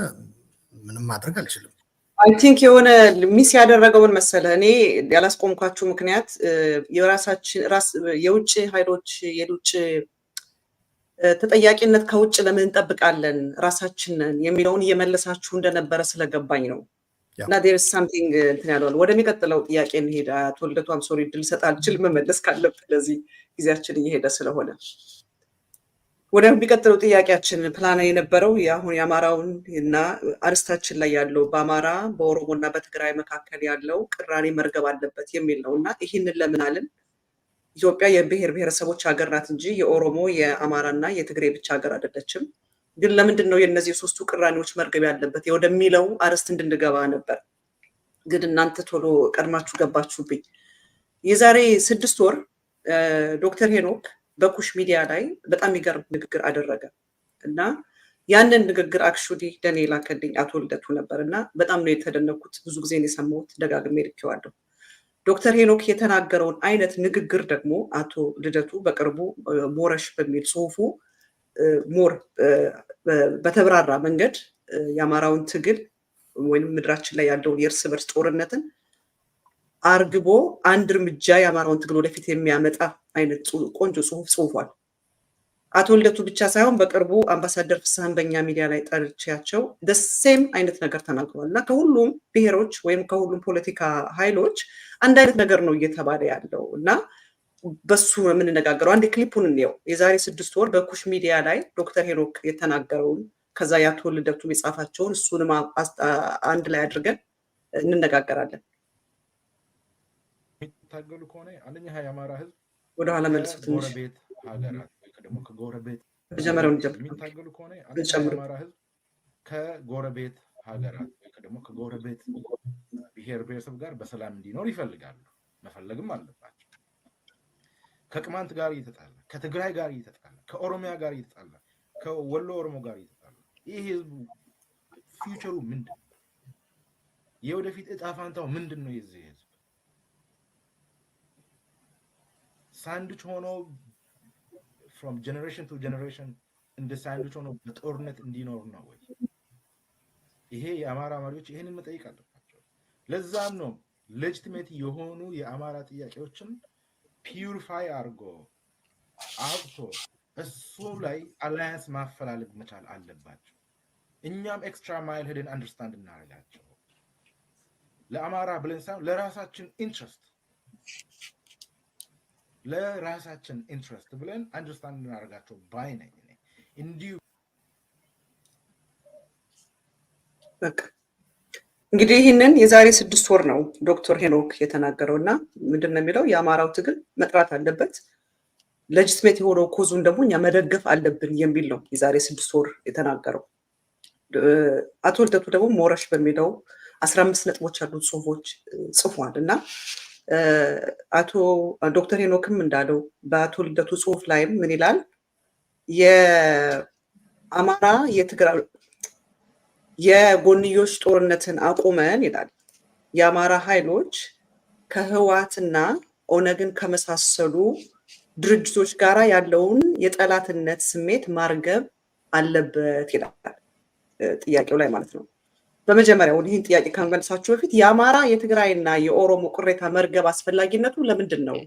ምንም ማድረግ አልችልም። አይ ቲንክ የሆነ ሚስ ያደረገውን መሰለ እኔ ያላስቆምኳችሁ ምክንያት የራሳችን የውጭ ኃይሎች የውጭ ተጠያቂነት ከውጭ ለምን እንጠብቃለን ራሳችንን የሚለውን እየመለሳችሁ እንደነበረ ስለገባኝ ነው። እና there is something እንትን ያለው ወደሚቀጥለው ጥያቄ እንሄድ። አቶ ልደቱ አም ሶሪ ድል ሰጥ አልችልም መመለስ ካለብን ለዚህ ጊዜያችን እየሄደ ስለሆነ ወደሚቀጥለው ጥያቄያችን ፕላን የነበረው የአሁን የአማራውን እና አርስታችን ላይ ያለው በአማራ በኦሮሞና በትግራይ መካከል ያለው ቅራኔ መርገብ አለበት የሚል ነው። እና ይህንን ለምን አልን? ኢትዮጵያ የብሔር ብሔረሰቦች ሀገር ናት እንጂ የኦሮሞ የአማራና የትግሬ ብቻ ሀገር አይደለችም። ግን ለምንድን ነው የነዚህ ሶስቱ ቅራኔዎች መርገብ ያለበት ወደሚለው አርስት እንድንገባ ነበር። ግን እናንተ ቶሎ ቀድማችሁ ገባችሁብኝ። የዛሬ 6 ወር ዶክተር ሄኖክ በኩሽ ሚዲያ ላይ በጣም የሚገርም ንግግር አደረገ እና ያንን ንግግር አክቹሊ ለኔ ላከልኝ አቶ ልደቱ ነበር እና በጣም ነው የተደነኩት። ብዙ ጊዜ ነው የሰማሁት፣ ደጋግሜ ልኬዋለሁ። ዶክተር ሄኖክ የተናገረውን አይነት ንግግር ደግሞ አቶ ልደቱ በቅርቡ ሞረሽ በሚል ጽሁፉ ሞር በተብራራ መንገድ የአማራውን ትግል ወይም ምድራችን ላይ ያለውን የእርስ በርስ ጦርነትን አርግቦ አንድ እርምጃ የአማራውን ትግል ወደፊት የሚያመጣ አይነት ቆንጆ ጽሁፍ ጽፏል። አቶ ልደቱ ብቻ ሳይሆን በቅርቡ አምባሳደር ፍስሐን በእኛ ሚዲያ ላይ ጠርቻቸው ደሴም አይነት ነገር ተናግሯል። እና ከሁሉም ብሔሮች ወይም ከሁሉም ፖለቲካ ኃይሎች አንድ አይነት ነገር ነው እየተባለ ያለው እና በሱ የምንነጋገረው። አንድ ክሊፑን እንየው። የዛሬ 6 ወር በኩሽ ሚዲያ ላይ ዶክተር ሄኖክ የተናገረውን ከዛ የአቶ ልደቱ የጻፋቸውን እሱንም አንድ ላይ አድርገን እንነጋገራለን። ታገሉ ከሆነ አንደኛ የአማራ ህዝብ ወደ ኋላ መልሱ ትንሽ ጎረቤት ሀገራት ወይ ደግሞ ከጎረቤት መጀመሪያውን ጀምሩ። የሚታገሉ ከሆነ አንደኛ የአማራ ህዝብ ከጎረቤት ሀገራት ወይ ደግሞ ከጎረቤት ብሔር ብሔረሰብ ጋር በሰላም እንዲኖር ይፈልጋሉ። መፈለግም አለባቸው። ከቅማንት ጋር እየተጣላ፣ ከትግራይ ጋር እየተጣላ፣ ከኦሮሚያ ጋር እየተጣላ፣ ከወሎ ኦሮሞ ጋር እየተጣላ ይህ ህዝቡ ፊውቸሩ ምንድን ነው? የወደፊት እጣ ፋንታው ምንድን ነው? የዚህ ህዝብ ሳንድዊች ሆኖ from generation to generation እንደ ሳንድዊች ሆኖ በጦርነት እንዲኖር ነው ወይ? ይሄ የአማራ መሪዎች ይሄንን መጠየቅ አለባቸው። ለዛም ነው ሌጂቲሜት የሆኑ የአማራ ጥያቄዎችን ፒዩሪፋይ አድርጎ አውጥቶ እሱ ላይ አላያንስ ማፈላለግ መቻል አለባቸው። እኛም ኤክስትራ ማይል ሄደን አንደርስታንድ እናደርጋቸው። ለአማራ ብለን ሳይሆን ለራሳችን ኢንትረስት ብለን አንደርስታንድ እናደርጋቸው ባይ ነኝ። እንዲሁ በቃ እንግዲህ ይህንን የዛሬ 6 ወር ነው ዶክተር ሄኖክ የተናገረው እና ምንድን ነው የሚለው? የአማራው ትግል መጥራት አለበት፣ ሌጂትሜት የሆነው ኮዙን ደግሞ እኛ መደገፍ አለብን የሚል ነው የዛሬ 6 ወር የተናገረው። አቶ ልደቱ ደግሞ ሞረሽ በሚለው 15 ነጥቦች ያሉት ጽሁፎች ጽፏል እና አቶ ዶክተር ሄኖክም እንዳለው በአቶ ልደቱ ጽሁፍ ላይም ምን ይላል? የአማራ የትግራይ የጎንዮሽ ጦርነትን አቁመን ይላል የአማራ ኃይሎች ከህወሓትና ኦነግን ከመሳሰሉ ድርጅቶች ጋር ያለውን የጠላትነት ስሜት ማርገብ አለበት ይላል ጥያቄው ላይ ማለት ነው። በመጀመሪያ ይህን ጥያቄ ከመመለሳችሁ በፊት የአማራ የትግራይና የኦሮሞ ቅሬታ መርገብ አስፈላጊነቱ ለምንድን ነው?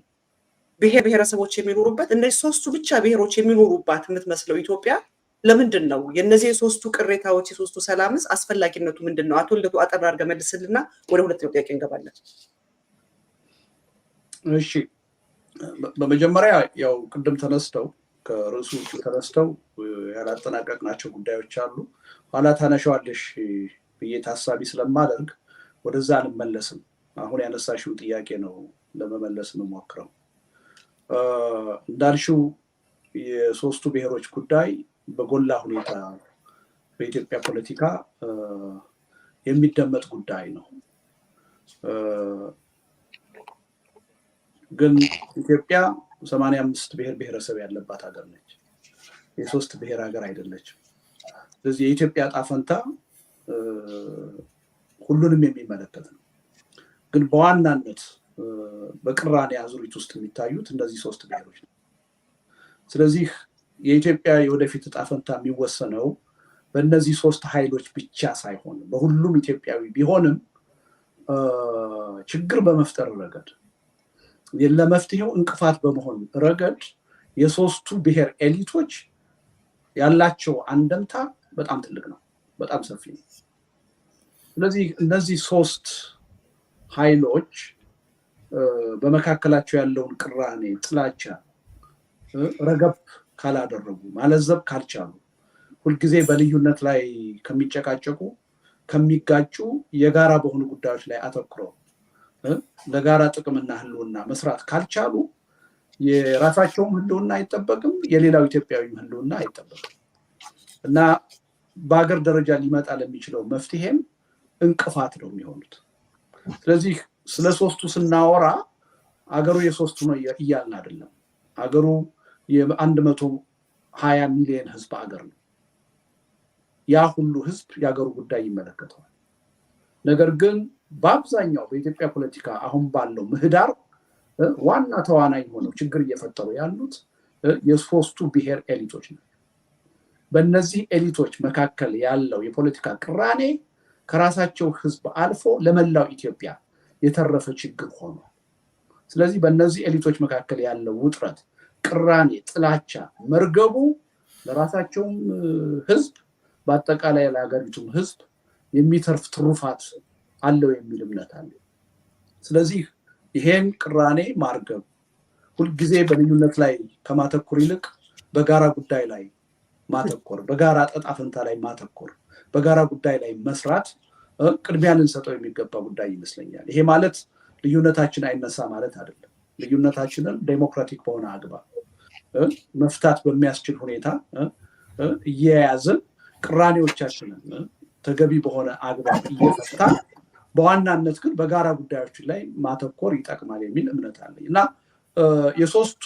ብሔር ብሔረሰቦች የሚኖሩበት እነዚህ ሶስቱ ብቻ ብሔሮች የሚኖሩባት የምትመስለው ኢትዮጵያ ለምንድን ነው? የነዚህ የሶስቱ ቅሬታዎች የሶስቱ ሰላምስ አስፈላጊነቱ ምንድን ነው? አቶ ልደቱ አጠር አድርገህ መልስልና ወደ ሁለተኛው ጥያቄ እንገባለን። እሺ፣ በመጀመሪያ ያው ቅድም ተነስተው ከርዕሱ ተነስተው ያላጠናቀቅናቸው ጉዳዮች አሉ። ኋላ ታነሻዋለሽ ብዬ ታሳቢ ስለማደርግ ወደዛ አንመለስም። አሁን ያነሳሽው ጥያቄ ነው ለመመለስ የምሞክረው። እንዳልሽው የሶስቱ ብሔሮች ጉዳይ በጎላ ሁኔታ በኢትዮጵያ ፖለቲካ የሚደመጥ ጉዳይ ነው። ግን ኢትዮጵያ 85 ብሔር ብሔረሰብ ያለባት ሀገር ነች። የሶስት ብሔር ሀገር አይደለችም። ስለዚህ የኢትዮጵያ ዕጣ ፈንታ ሁሉንም የሚመለከት ነው። ግን በዋናነት በቅራኔ አዙሪት ውስጥ የሚታዩት እነዚህ ሶስት ብሔሮች ነው። ስለዚህ የኢትዮጵያ የወደፊት ዕጣ ፈንታ የሚወሰነው በእነዚህ ሶስት ኃይሎች ብቻ ሳይሆን በሁሉም ኢትዮጵያዊ ቢሆንም ችግር በመፍጠር ረገድ ለመፍትሄው እንቅፋት በመሆን ረገድ የሶስቱ ብሔር ኤሊቶች ያላቸው አንደምታ በጣም ትልቅ ነው፣ በጣም ሰፊ ነው። ስለዚህ እነዚህ ሶስት ኃይሎች በመካከላቸው ያለውን ቅራኔ፣ ጥላቻ ረገብ ካላደረጉ፣ ማለዘብ ካልቻሉ፣ ሁልጊዜ በልዩነት ላይ ከሚጨቃጨቁ ከሚጋጩ የጋራ በሆኑ ጉዳዮች ላይ አተኩረው ለጋራ ጥቅምና ህልውና መስራት ካልቻሉ የራሳቸውም ህልውና አይጠበቅም፣ የሌላው ኢትዮጵያዊም ህልውና አይጠበቅም እና በሀገር ደረጃ ሊመጣ ለሚችለው መፍትሄም እንቅፋት ነው የሚሆኑት። ስለዚህ ስለ ሶስቱ ስናወራ አገሩ የሶስቱ ነው እያልን አይደለም። አገሩ የ120 ሚሊዮን ህዝብ አገር ነው። ያ ሁሉ ህዝብ የአገሩ ጉዳይ ይመለከተዋል። ነገር ግን በአብዛኛው በኢትዮጵያ ፖለቲካ አሁን ባለው ምህዳር ዋና ተዋናይ ሆነው ችግር እየፈጠሩ ያሉት የሶስቱ ብሔር ኤሊቶች ነው። በእነዚህ ኤሊቶች መካከል ያለው የፖለቲካ ቅራኔ ከራሳቸው ህዝብ አልፎ ለመላው ኢትዮጵያ የተረፈ ችግር ሆኗል። ስለዚህ በእነዚህ ኤሊቶች መካከል ያለው ውጥረት፣ ቅራኔ፣ ጥላቻ መርገቡ ለራሳቸውም ህዝብ በአጠቃላይ ለሀገሪቱም ህዝብ የሚተርፍ ትሩፋት አለው የሚል እምነት አለ። ስለዚህ ይሄን ቅራኔ ማርገብ፣ ሁልጊዜ በልዩነት ላይ ከማተኮር ይልቅ በጋራ ጉዳይ ላይ ማተኮር፣ በጋራ ዕጣ ፈንታ ላይ ማተኮር፣ በጋራ ጉዳይ ላይ መስራት ቅድሚያ ልንሰጠው የሚገባ ጉዳይ ይመስለኛል። ይሄ ማለት ልዩነታችን አይነሳ ማለት አይደለም። ልዩነታችንን ዴሞክራቲክ በሆነ አግባብ መፍታት በሚያስችል ሁኔታ እየያዝን ቅራኔዎቻችንን ተገቢ በሆነ አግባብ እየፈታ በዋናነት ግን በጋራ ጉዳዮች ላይ ማተኮር ይጠቅማል የሚል እምነት አለኝ እና የሶስቱ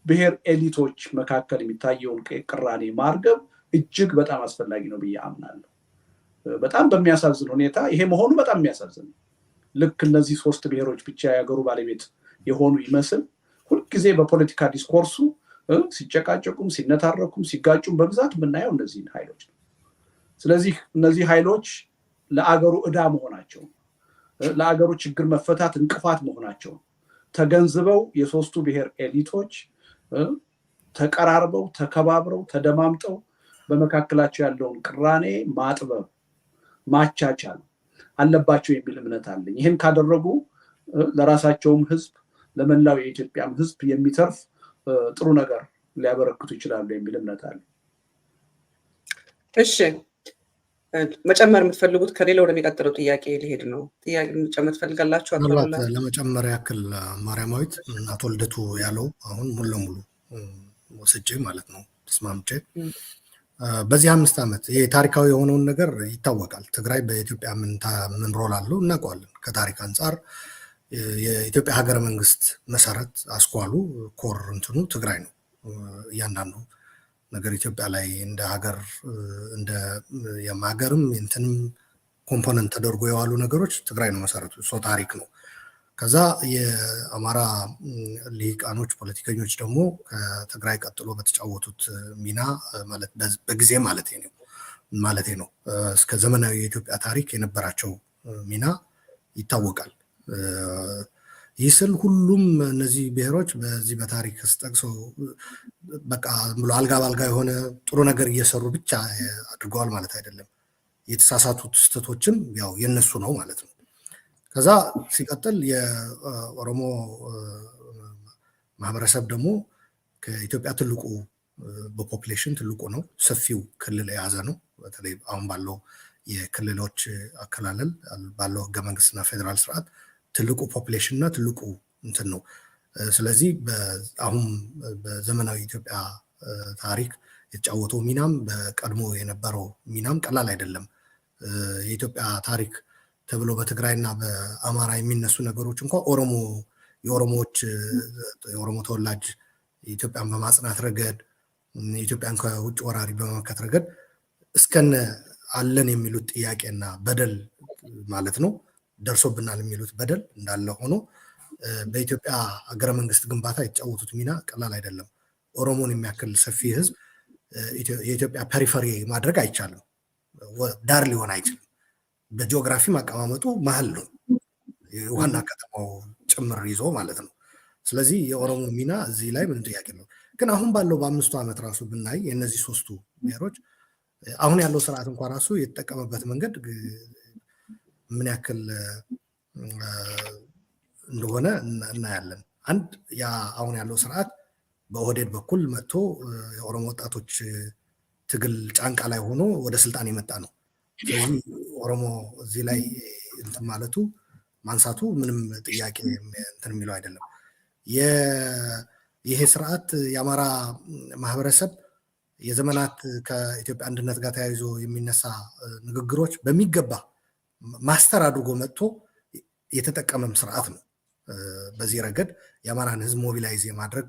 ብሔር ኤሊቶች መካከል የሚታየውን ቅራኔ ማርገብ እጅግ በጣም አስፈላጊ ነው ብዬ አምናለሁ። በጣም በሚያሳዝን ሁኔታ ይሄ መሆኑ በጣም የሚያሳዝን ነው። ልክ እነዚህ ሶስት ብሔሮች ብቻ የሀገሩ ባለቤት የሆኑ ይመስል ሁልጊዜ በፖለቲካ ዲስኮርሱ ሲጨቃጨቁም ሲነታረኩም ሲጋጩም በብዛት የምናየው እነዚህን ኃይሎች ነው። ስለዚህ እነዚህ ኃይሎች ለአገሩ ዕዳ መሆናቸው፣ ለአገሩ ችግር መፈታት እንቅፋት መሆናቸው ተገንዝበው የሶስቱ ብሔር ኤሊቶች ተቀራርበው ተከባብረው ተደማምጠው በመካከላቸው ያለውን ቅራኔ ማጥበብ ማቻቻል አለባቸው የሚል እምነት አለኝ። ይህን ካደረጉ ለራሳቸውም ህዝብ ለመላው የኢትዮጵያም ህዝብ የሚተርፍ ጥሩ ነገር ሊያበረክቱ ይችላሉ የሚል እምነት አለ። እሺ፣ መጨመር የምትፈልጉት ከሌላ ወደሚቀጥለው ጥያቄ ሊሄድ ነው። ጥያቄ መጨመር ትፈልጋላችሁ? ለመጨመር ያክል ማርያማዊት አቶ ልደቱ ያለው አሁን ሙሉ ለሙሉ ወስጄ ማለት ነው ተስማምቼ በዚህ 5 ዓመት ይሄ ታሪካዊ የሆነውን ነገር ይታወቃል። ትግራይ በኢትዮጵያ ምን ሮል አለው እናውቀዋለን። ከታሪክ አንጻር የኢትዮጵያ ሀገረ መንግስት መሰረት አስኳሉ ኮር እንትኑ ትግራይ ነው። እያንዳንዱ ነገር ኢትዮጵያ ላይ እንደ ሀገር እንደ የማገርም እንትንም ኮምፖነንት ተደርጎ የዋሉ ነገሮች ትግራይ ነው መሰረቱ። ሶ ታሪክ ነው። ከዛ የአማራ ሊቃኖች ፖለቲከኞች ደግሞ ከትግራይ ቀጥሎ በተጫወቱት ሚና ማለት በጊዜ ማለቴ ነው እስከ ዘመናዊ የኢትዮጵያ ታሪክ የነበራቸው ሚና ይታወቃል። ይህ ስል ሁሉም እነዚህ ብሔሮች በዚህ በታሪክ ስጠቅሰው በቃ ብሎ አልጋ ባልጋ የሆነ ጥሩ ነገር እየሰሩ ብቻ አድርገዋል ማለት አይደለም። የተሳሳቱት ስህተቶችም ያው የነሱ ነው ማለት ነው። ከዛ ሲቀጥል የኦሮሞ ማህበረሰብ ደግሞ ከኢትዮጵያ ትልቁ በፖፕሌሽን ትልቁ ነው። ሰፊው ክልል የያዘ ነው። በተለይ አሁን ባለው የክልሎች አከላለል ባለው ህገ መንግስትና ፌዴራል ስርዓት ትልቁ ፖፕሌሽን እና ትልቁ እንትን ነው። ስለዚህ አሁን በዘመናዊ ኢትዮጵያ ታሪክ የተጫወተው ሚናም በቀድሞ የነበረው ሚናም ቀላል አይደለም። የኢትዮጵያ ታሪክ ተብሎ በትግራይና በአማራ የሚነሱ ነገሮች እንኳን የኦሮሞ ተወላጅ ኢትዮጵያን በማጽናት ረገድ ኢትዮጵያን ከውጭ ወራሪ በመመከት ረገድ እስከነ አለን የሚሉት ጥያቄና በደል ማለት ነው ደርሶብናል የሚሉት በደል እንዳለ ሆኖ በኢትዮጵያ ሀገረ መንግስት ግንባታ የተጫወቱት ሚና ቀላል አይደለም። ኦሮሞን የሚያክል ሰፊ ህዝብ የኢትዮጵያ ፐሪፈሪ ማድረግ አይቻልም። ዳር ሊሆን አይችልም። በጂኦግራፊ ማቀማመጡ መሀል ነው፣ ዋና ከተማው ጭምር ይዞ ማለት ነው። ስለዚህ የኦሮሞ ሚና እዚህ ላይ ምን ጥያቄ ነው። ግን አሁን ባለው በ5 ዓመት ራሱ ብናይ የእነዚህ 3ቱ ብሔሮች አሁን ያለው ስርዓት እንኳን ራሱ የተጠቀመበት መንገድ ምን ያክል እንደሆነ እናያለን። አንድ ያ አሁን ያለው ስርዓት በኦህዴድ በኩል መጥቶ የኦሮሞ ወጣቶች ትግል ጫንቃ ላይ ሆኖ ወደ ስልጣን የመጣ ነው። ስለዚህ ኦሮሞ እዚህ ላይ እንትን ማለቱ ማንሳቱ ምንም ጥያቄ እንትን የሚለው አይደለም። ይሄ ስርዓት የአማራ ማህበረሰብ የዘመናት ከኢትዮጵያ አንድነት ጋር ተያይዞ የሚነሳ ንግግሮች በሚገባ ማስተር አድርጎ መጥቶ የተጠቀመም ስርዓት ነው። በዚህ ረገድ የአማራን ህዝብ ሞቢላይዝ የማድረግ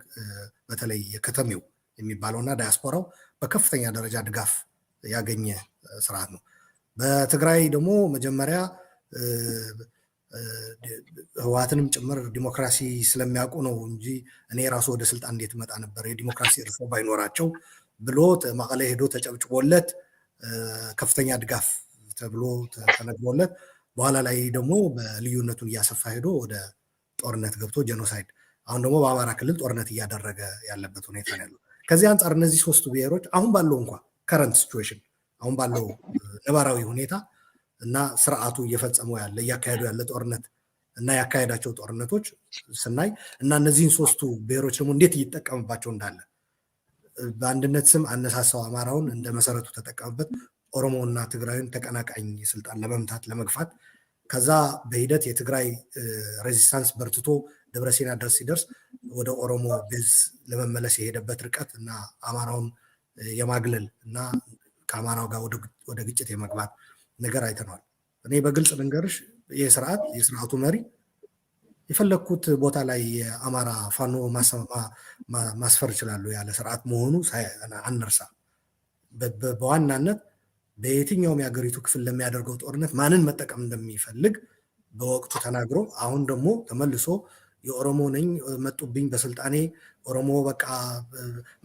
በተለይ የከተሜው የሚባለውና ዳያስፖራው በከፍተኛ ደረጃ ድጋፍ ያገኘ ስርዓት ነው። በትግራይ ደግሞ መጀመሪያ ህወሓትንም ጭምር ዲሞክራሲ ስለሚያውቁ ነው እንጂ እኔ ራሱ ወደ ስልጣን እንዴት መጣ ነበር የዲሞክራሲ እርሾ ባይኖራቸው ብሎ መቀሌ ሄዶ ተጨብጭቦለት ከፍተኛ ድጋፍ ተብሎ ተነግሮለት በኋላ ላይ ደግሞ በልዩነቱን እያሰፋ ሄዶ ወደ ጦርነት ገብቶ ጄኖሳይድ አሁን ደግሞ በአማራ ክልል ጦርነት እያደረገ ያለበት ሁኔታ ነው ያለው። ከዚህ አንጻር እነዚህ 3ቱ ብሔሮች አሁን ባለው እንኳን ከረንት ሲቹዌሽን አሁን ባለው ነባራዊ ሁኔታ እና ስርዓቱ እየፈጸመው ያለ እያካሄዱ ያለ ጦርነት እና ያካሄዳቸው ጦርነቶች ስናይ እና እነዚህን 3ቱ ብሔሮች ደግሞ እንዴት እየተጠቀምባቸው እንዳለ በአንድነት ስም አነሳሳው አማራውን እንደ መሰረቱ ተጠቀምበት፣ ኦሮሞና ትግራይን ተቀናቃኝ ስልጣን ለመምታት ለመግፋት፣ ከዛ በሂደት የትግራይ ሬዚስታንስ በርትቶ ደብረሲና ድረስ ሲደርስ ወደ ኦሮሞ ቤዝ ለመመለስ የሄደበት ርቀት እና አማራውን የማግለል እና ከአማራው ጋር ወደ ግጭት የመግባት ነገር አይተናል። እኔ በግልጽ ልንገርሽ የስርዓቱ መሪ የፈለግኩት ቦታ ላይ የአማራ ፋኖ ማስፈር ይችላሉ ያለ ስርዓት መሆኑ አንርሳ። በዋናነት በየትኛውም የሀገሪቱ ክፍል ለሚያደርገው ጦርነት ማንን መጠቀም እንደሚፈልግ በወቅቱ ተናግሮ አሁን ደግሞ ተመልሶ የኦሮሞ ነኝ መጡብኝ በስልጣኔ ኦሮሞ በቃ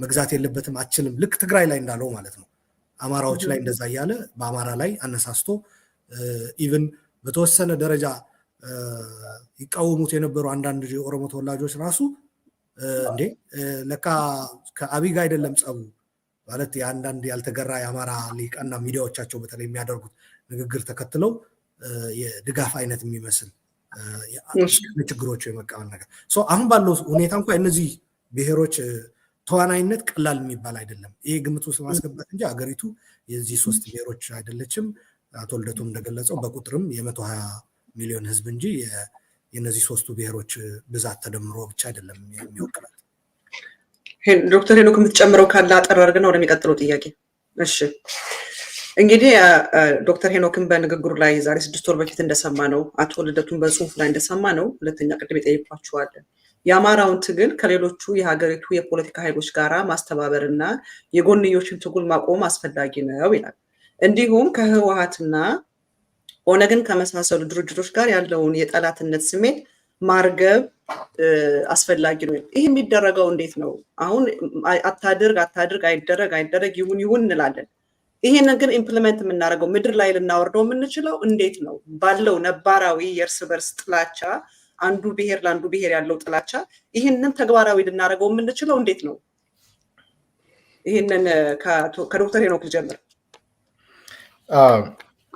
መግዛት የለበትም አችልም፣ ልክ ትግራይ ላይ እንዳለው ማለት ነው። አማራዎች ላይ እንደዛ እያለ በአማራ ላይ አነሳስቶ ኢቭን በተወሰነ ደረጃ ይቃወሙት የነበሩ አንዳንድ የኦሮሞ ተወላጆች ራሱ እንዴ ለካ ከአብይ ጋር አይደለም ጸቡ ማለት የአንዳንድ ያልተገራ የአማራ ሊቃና ሚዲያዎቻቸው በተለይ የሚያደርጉት ንግግር ተከትለው የድጋፍ አይነት የሚመስል ችግሮቹ የመቃወም ነገር አሁን ባለው ሁኔታ እንኳ እነዚህ ብሔሮች ተዋናይነት ቀላል የሚባል አይደለም። ይሄ ግምት ውስጥ ማስገባት እንጂ ሀገሪቱ የዚህ 3 ብሔሮች አይደለችም። አቶ ልደቱም እንደገለጸው በቁጥርም የ120 ሚሊዮን ህዝብ እንጂ የነዚህ 3ቱ ብሔሮች ብዛት ተደምሮ ብቻ አይደለም የሚወክላት። ዶክተር ሄኖክ የምትጨምረው ካለ አጠር አድርገን ወደሚቀጥለው ጥያቄ። እሺ እንግዲህ ዶክተር ሄኖክን በንግግሩ ላይ ዛሬ 6 ወር በፊት እንደሰማ ነው፣ አቶ ልደቱን በጽሁፍ ላይ እንደሰማ ነው። ሁለተኛ ቅድም የጠየኳችኋለን የአማራውን ትግል ከሌሎቹ የሀገሪቱ የፖለቲካ ኃይሎች ጋር ማስተባበርና የጎንዮችን ትግል ማቆም አስፈላጊ ነው ይላል። እንዲሁም ከህወሓትና ኦነግን ከመሳሰሉ ድርጅቶች ጋር ያለውን የጠላትነት ስሜት ማርገብ አስፈላጊ ነው። ይህ የሚደረገው እንዴት ነው? አሁን አታድርግ አይደረግ ይሁን እንላለን። ይሄንን ግን ኢምፕሊመንት የምናደርገው ምድር ላይ ልናወርደው የምንችለው እንዴት ነው? ባለው ነባራዊ የእርስ በርስ ጥላቻ አንዱ ብሔር ለአንዱ ብሔር ያለው ጥላቻ ይህንን ተግባራዊ ልናደርገው የምንችለው እንዴት ነው? ይህንን ከዶክተር ሄኖክ ልጀምር።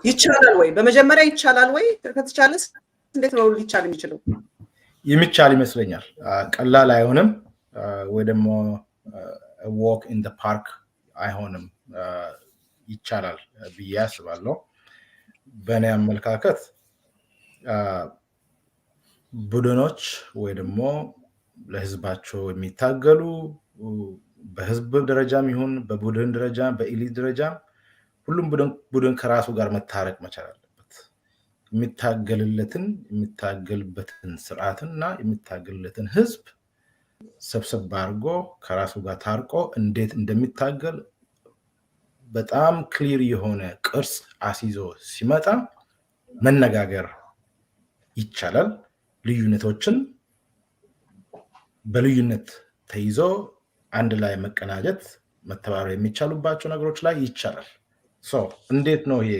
ይቻላል ወይ? በመጀመሪያ ይቻላል ወይ? ከተቻለስ እንዴት ነው ሊቻል የሚችለው? የሚቻል ይመስለኛል። ቀላል አይሆንም፣ ወይ ደግሞ ዎክ ኢን ዘ ፓርክ አይሆንም። ይቻላል ብዬ አስባለሁ። በእኔ አመለካከት ቡድኖች ወይ ደግሞ ለህዝባቸው የሚታገሉ በህዝብ ደረጃም ይሁን በቡድን ደረጃ በኢሊት ደረጃ ሁሉም ቡድን ከራሱ ጋር መታረቅ መቻል አለበት። የሚታገልበትን ስርዓትና የሚታገልለትን ህዝብ ሰብሰብ አድርጎ ከራሱ ጋር ታርቆ እንዴት እንደሚታገል በጣም ክሊር የሆነ ቅርጽ አስይዞ ሲመጣ መነጋገር ይቻላል። ልዩነቶችን በልዩነት ተይዞ አንድ ላይ መቀናጀት መተባበር የሚቻሉባቸው ነገሮች ላይ ይቻላል። እንዴት ነው ይሄ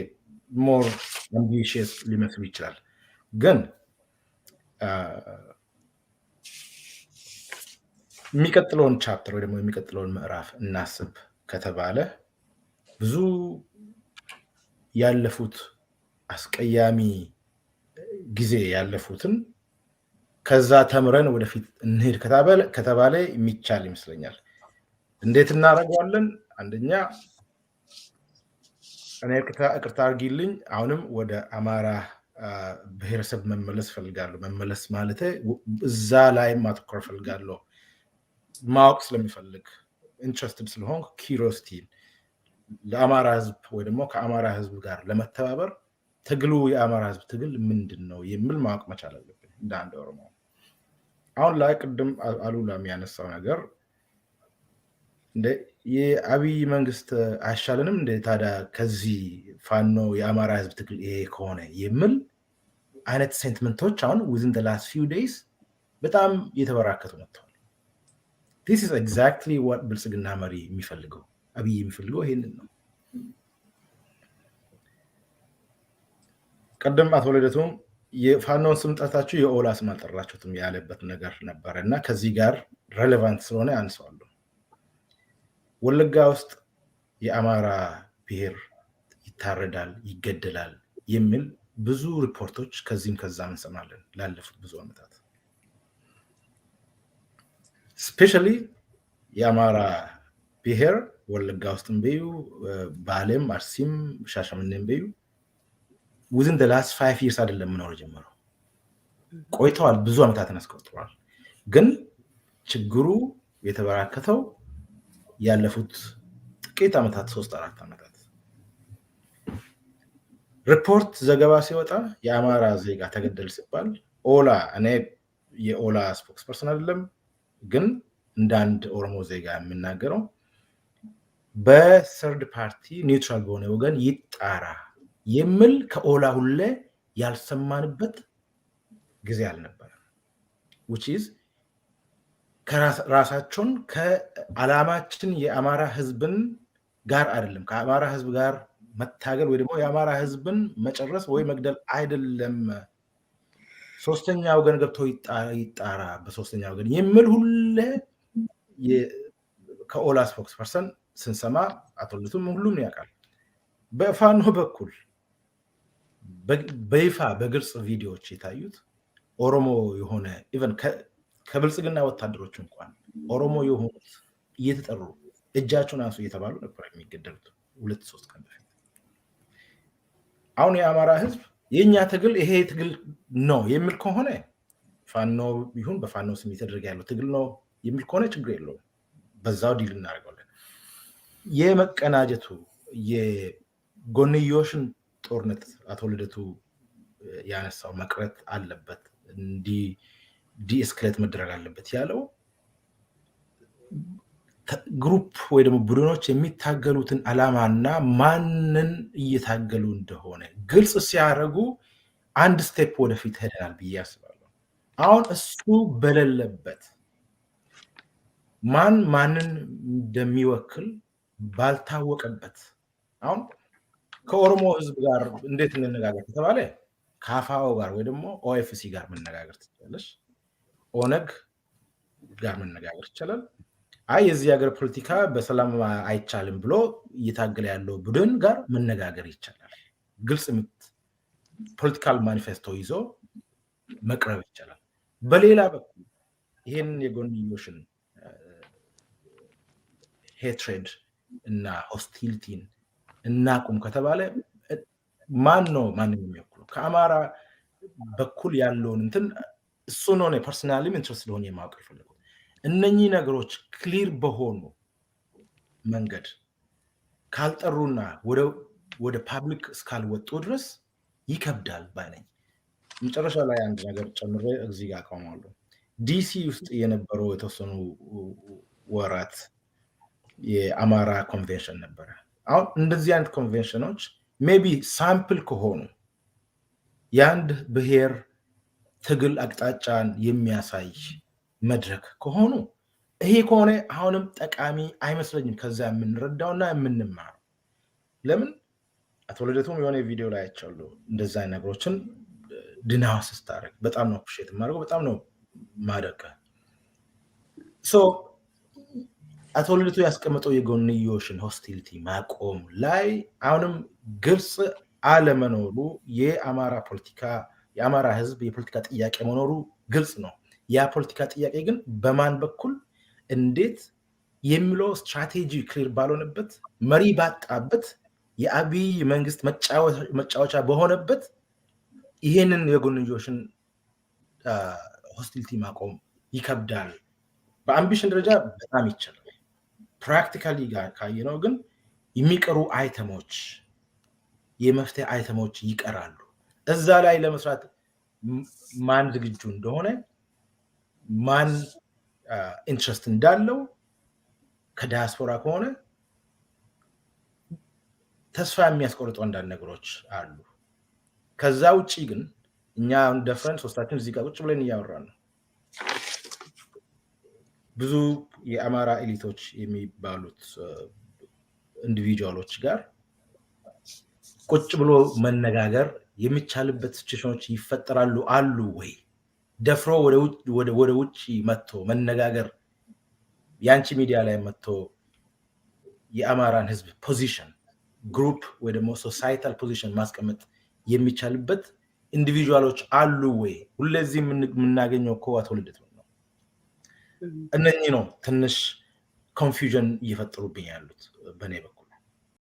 ሞር አምቢሽየስ ሊመስሉ ይችላል። ግን የሚቀጥለውን ቻፕተር ወይ ደግሞ የሚቀጥለውን ምዕራፍ እናስብ ከተባለ ብዙ ያለፉት አስቀያሚ ጊዜ ያለፉትን ከዛ ተምረን ወደፊት እንሄድ ከተባለ የሚቻል ይመስለኛል። እንዴት እናደርገዋለን? አንደኛ እኔ ይቅርታ አድርጊልኝ፣ አሁንም ወደ አማራ ብሔረሰብ መመለስ ፈልጋለሁ። መመለስ ማለት እዛ ላይ ማተኮር ፈልጋለሁ። ማወቅ ስለሚፈልግ ኢንትረስትድ ስለሆንኩ ኪሪዮሲቲ ለአማራ ህዝብ ወይ ደግሞ ከአማራ ህዝብ ጋር ለመተባበር ትግሉ የአማራ ህዝብ ትግል ምንድን ነው የሚል ማወቅ መቻል አለብን እንደ አንድ ኦሮሞ። አሁን ላይ ቅድም አሉላ የሚያነሳው ነገር እንደ የአብይ መንግስት አይሻልንም እንደ ታዲያ ከዚህ ፋኖ የአማራ ህዝብ ትግል ይሄ ከሆነ የሚል አይነት ሴንቲመንቶች አሁን within the last few days በጣም የተበራከቱ መጥተዋል። this is exactly what ብልጽግና መሪ የሚፈልገው አብይ የሚፈልገው ይሄንን ነው። ቀደም አቶ ልደቱም የፋኖን ስም ጠርታችሁ የኦላ ስም አልጠራችሁትም ያለበት ነገር ነበረ እና ከዚህ ጋር ሬሌቫንት ስለሆነ አንሰዋለሁ። ወለጋ ውስጥ የአማራ ብሔር ይታረዳል፣ ይገደላል የሚል ብዙ ሪፖርቶች ከዚህም ከዛም እንሰማለን ላለፉት ብዙ ዓመታት። ስፔሻሊ የአማራ ብሔር ወለጋ ውስጥም በዩ ባሌም፣ አርሲም፣ ሻሸመኔም በዩ within the last 5 years አይደለም መኖር ጀመረው፣ ቆይተዋል፣ ብዙ ዓመታትን አስቆጥረዋል። ግን ችግሩ የተበራከተው ያለፉት ጥቂት ዓመታት 3-4 ዓመታት ሪፖርት ዘገባ ሲወጣ የአማራ ዜጋ ተገደል ሲባል ኦላ እኔ የኦላ ስፖክስ ፐርሰን አይደለም፣ ግን እንደ አንድ ኦሮሞ ዜጋ የምናገረው በሰርድ ፓርቲ ኒውትራል በሆነ ወገን ይጣራ የሚል ከኦላ ሁሌ ያልሰማንበት ጊዜ አልነበረ። which is ከራሳቸውን ከዓላማችን የአማራ ህዝብን ጋር አይደለም ከአማራ ህዝብ ጋር መታገል ወይ ደግሞ የአማራ ህዝብን መጨረስ ወይ መግደል አይደለም፣ ሶስተኛ ወገን ገብቶ ይጣራ በሶስተኛ ወገን የሚል ሁሌ ከኦላ ስፖክስ ፐርሰን ስንሰማ አቶ ልደቱም ሁሉም ያውቃል። በፋኖ በኩል በይፋ በግልጽ ቪዲዮዎች የታዩት ኦሮሞ የሆነ ኢቨን ከብልጽግና ወታደሮች እንኳን ኦሮሞ የሆኑት እየተጠሩ እጃቸውን አንሱ እየተባሉ ነበር የሚገደሉት 2-3 ቀን በፊት። አሁን የአማራ ህዝብ የኛ ትግል ይሄ ትግል ነው የሚል ከሆነ ፋኖ ይሁን በፋኖ ስም እየተደረገ ያለው ትግል ነው የሚል ከሆነ ችግር የለውም፣ በዛው ዲል እናደርጋለን። የመቀናጀቱ የጎንዮሽን ጦርነት አቶ ልደቱ ያነሳው መቅረት አለበት፣ ዲኤስክሌት መደረግ አለበት ያለው ግሩፕ ወይ ደግሞ ቡድኖች የሚታገሉትን ዓላማና ማንን እየታገሉ እንደሆነ ግልጽ ሲያደርጉ አንድ ስቴፕ ወደፊት ሄደናል ብዬ አስባለሁ። አሁን እሱ በሌለበት ማንን እንደሚወክል ባልታወቀበት አሁን ከኦሮሞ ህዝብ ጋር እንዴት እንነጋገር ከተባለ ከአፋው ጋር ወይ ደግሞ ኦኤፍሲ ጋር መነጋገር ትችላለሽ፣ ኦነግ ጋር መነጋገር ይቻላል። አይ የዚህ ሀገር ፖለቲካ በሰላም አይቻልም ብሎ እየታገለ ያለው ቡድን ጋር መነጋገር ይቻላል። ግልጽ ፖለቲካል ማኒፌስቶ ይዞ መቅረብ ይቻላል። በሌላ በኩል ይሄን የጎንዮሽን ሄትሬድ እና ሆስቲሊቲን እናቁም ከተባለ ማን ነው ማንም የሚወክለው? ከአማራ በኩል ያለውን እንትን እሱ ነው ፐርሰናሊ ኢንትረስት ስለሆነ የማወቅ ይፈልጋል። እነኚህ ነገሮች ክሊር በሆኑ መንገድ ካልጠሩና ወደ ፓብሊክ እስካልወጡ ድረስ ይከብዳል ባይነኝ። መጨረሻ ላይ አንድ ነገር ጨምሬ እዚህ ጋር አቆማለሁ። ዲሲ ውስጥ የነበረው የተወሰኑ ወራት የአማራ ኮንቬንሽን ነበረ። አሁን እንደዚህ አይነት ኮንቬንሽኖች ሜቢ ሳምፕል ከሆኑ የአንድ ብሔር ትግል አቅጣጫን የሚያሳይ መድረክ ከሆኑ ይሄ ከሆነ አሁንም ጠቃሚ አይመስለኝም። ከዛ የምንረዳውና የምንማረው ለምን አቶ ልደቱም የሆነ ቪዲዮ ላይ አይቻለሁ እንደዛ ነገሮችን ድናዋስ ስታደርግ በጣም ነው አፕሪሼት የማደርገው፣ በጣም ነው ማደንቀው። አቶ ልደቱ ያስቀመጠው የጎንዮሽን ሆስቲሊቲ ማቆም ላይ አሁንም ግልጽ አለመኖሩ የአማራ ፖለቲካ የአማራ ህዝብ የፖለቲካ ጥያቄ መኖሩ ግልጽ ነው። ያ ፖለቲካ ጥያቄ ግን በማን በኩል እንዴት የሚለው ስትራቴጂ ክሊር ባልሆነበት መሪ ባጣበት የአብይ መንግስት መጫወቻ በሆነበት ይሄንን የጎንዮሽን ሆስቲሊቲ ማቆም ይከብዳል። በአምቢሽን ደረጃ በጣም ይቻላል። ፕራክቲካሊ ጋር ካየነው ግን የሚቀሩ አይተሞች የመፍትሄ አይተሞች ይቀራሉ። እዛ ላይ ለመስራት ማን ዝግጁ እንደሆነ ማን ኢንትረስት እንዳለው ከዲያስፖራ ከሆነ ተስፋ የሚያስቆርጡ አንዳንድ ነገሮች አሉ። ከዛ ውጪ ግን እኛ ደፍረን ሶስታችን እዚህ ጋር ቁጭ ብለን እያወራን ነው። ብዙ የአማራ ኤሊቶች የሚባሉት ኢንዲቪጁዋሎች ጋር ቁጭ ብሎ መነጋገር የሚቻልበት ሲቹዌሽኖች ይፈጠራሉ አሉ ወይ? ደፍሮ ወደ ውጭ መጥቶ መነጋገር ያንቺ ሚዲያ ላይ መጥቶ የአማራን ህዝብ ፖዚሽን ግሩፕ ወይ ደግሞ ሶሳይታል ፖዚሽን ማስቀመጥ የሚቻልበት ኢንዲቪጁዋሎች አሉ ወይ? ሁለዚህ የምናገኘው እኮ አቶ ልደቱ ነው። እነኚህ ነው ትንሽ ኮንፊውዥን እየፈጠሩብኝ ያሉት በእኔ በኩል።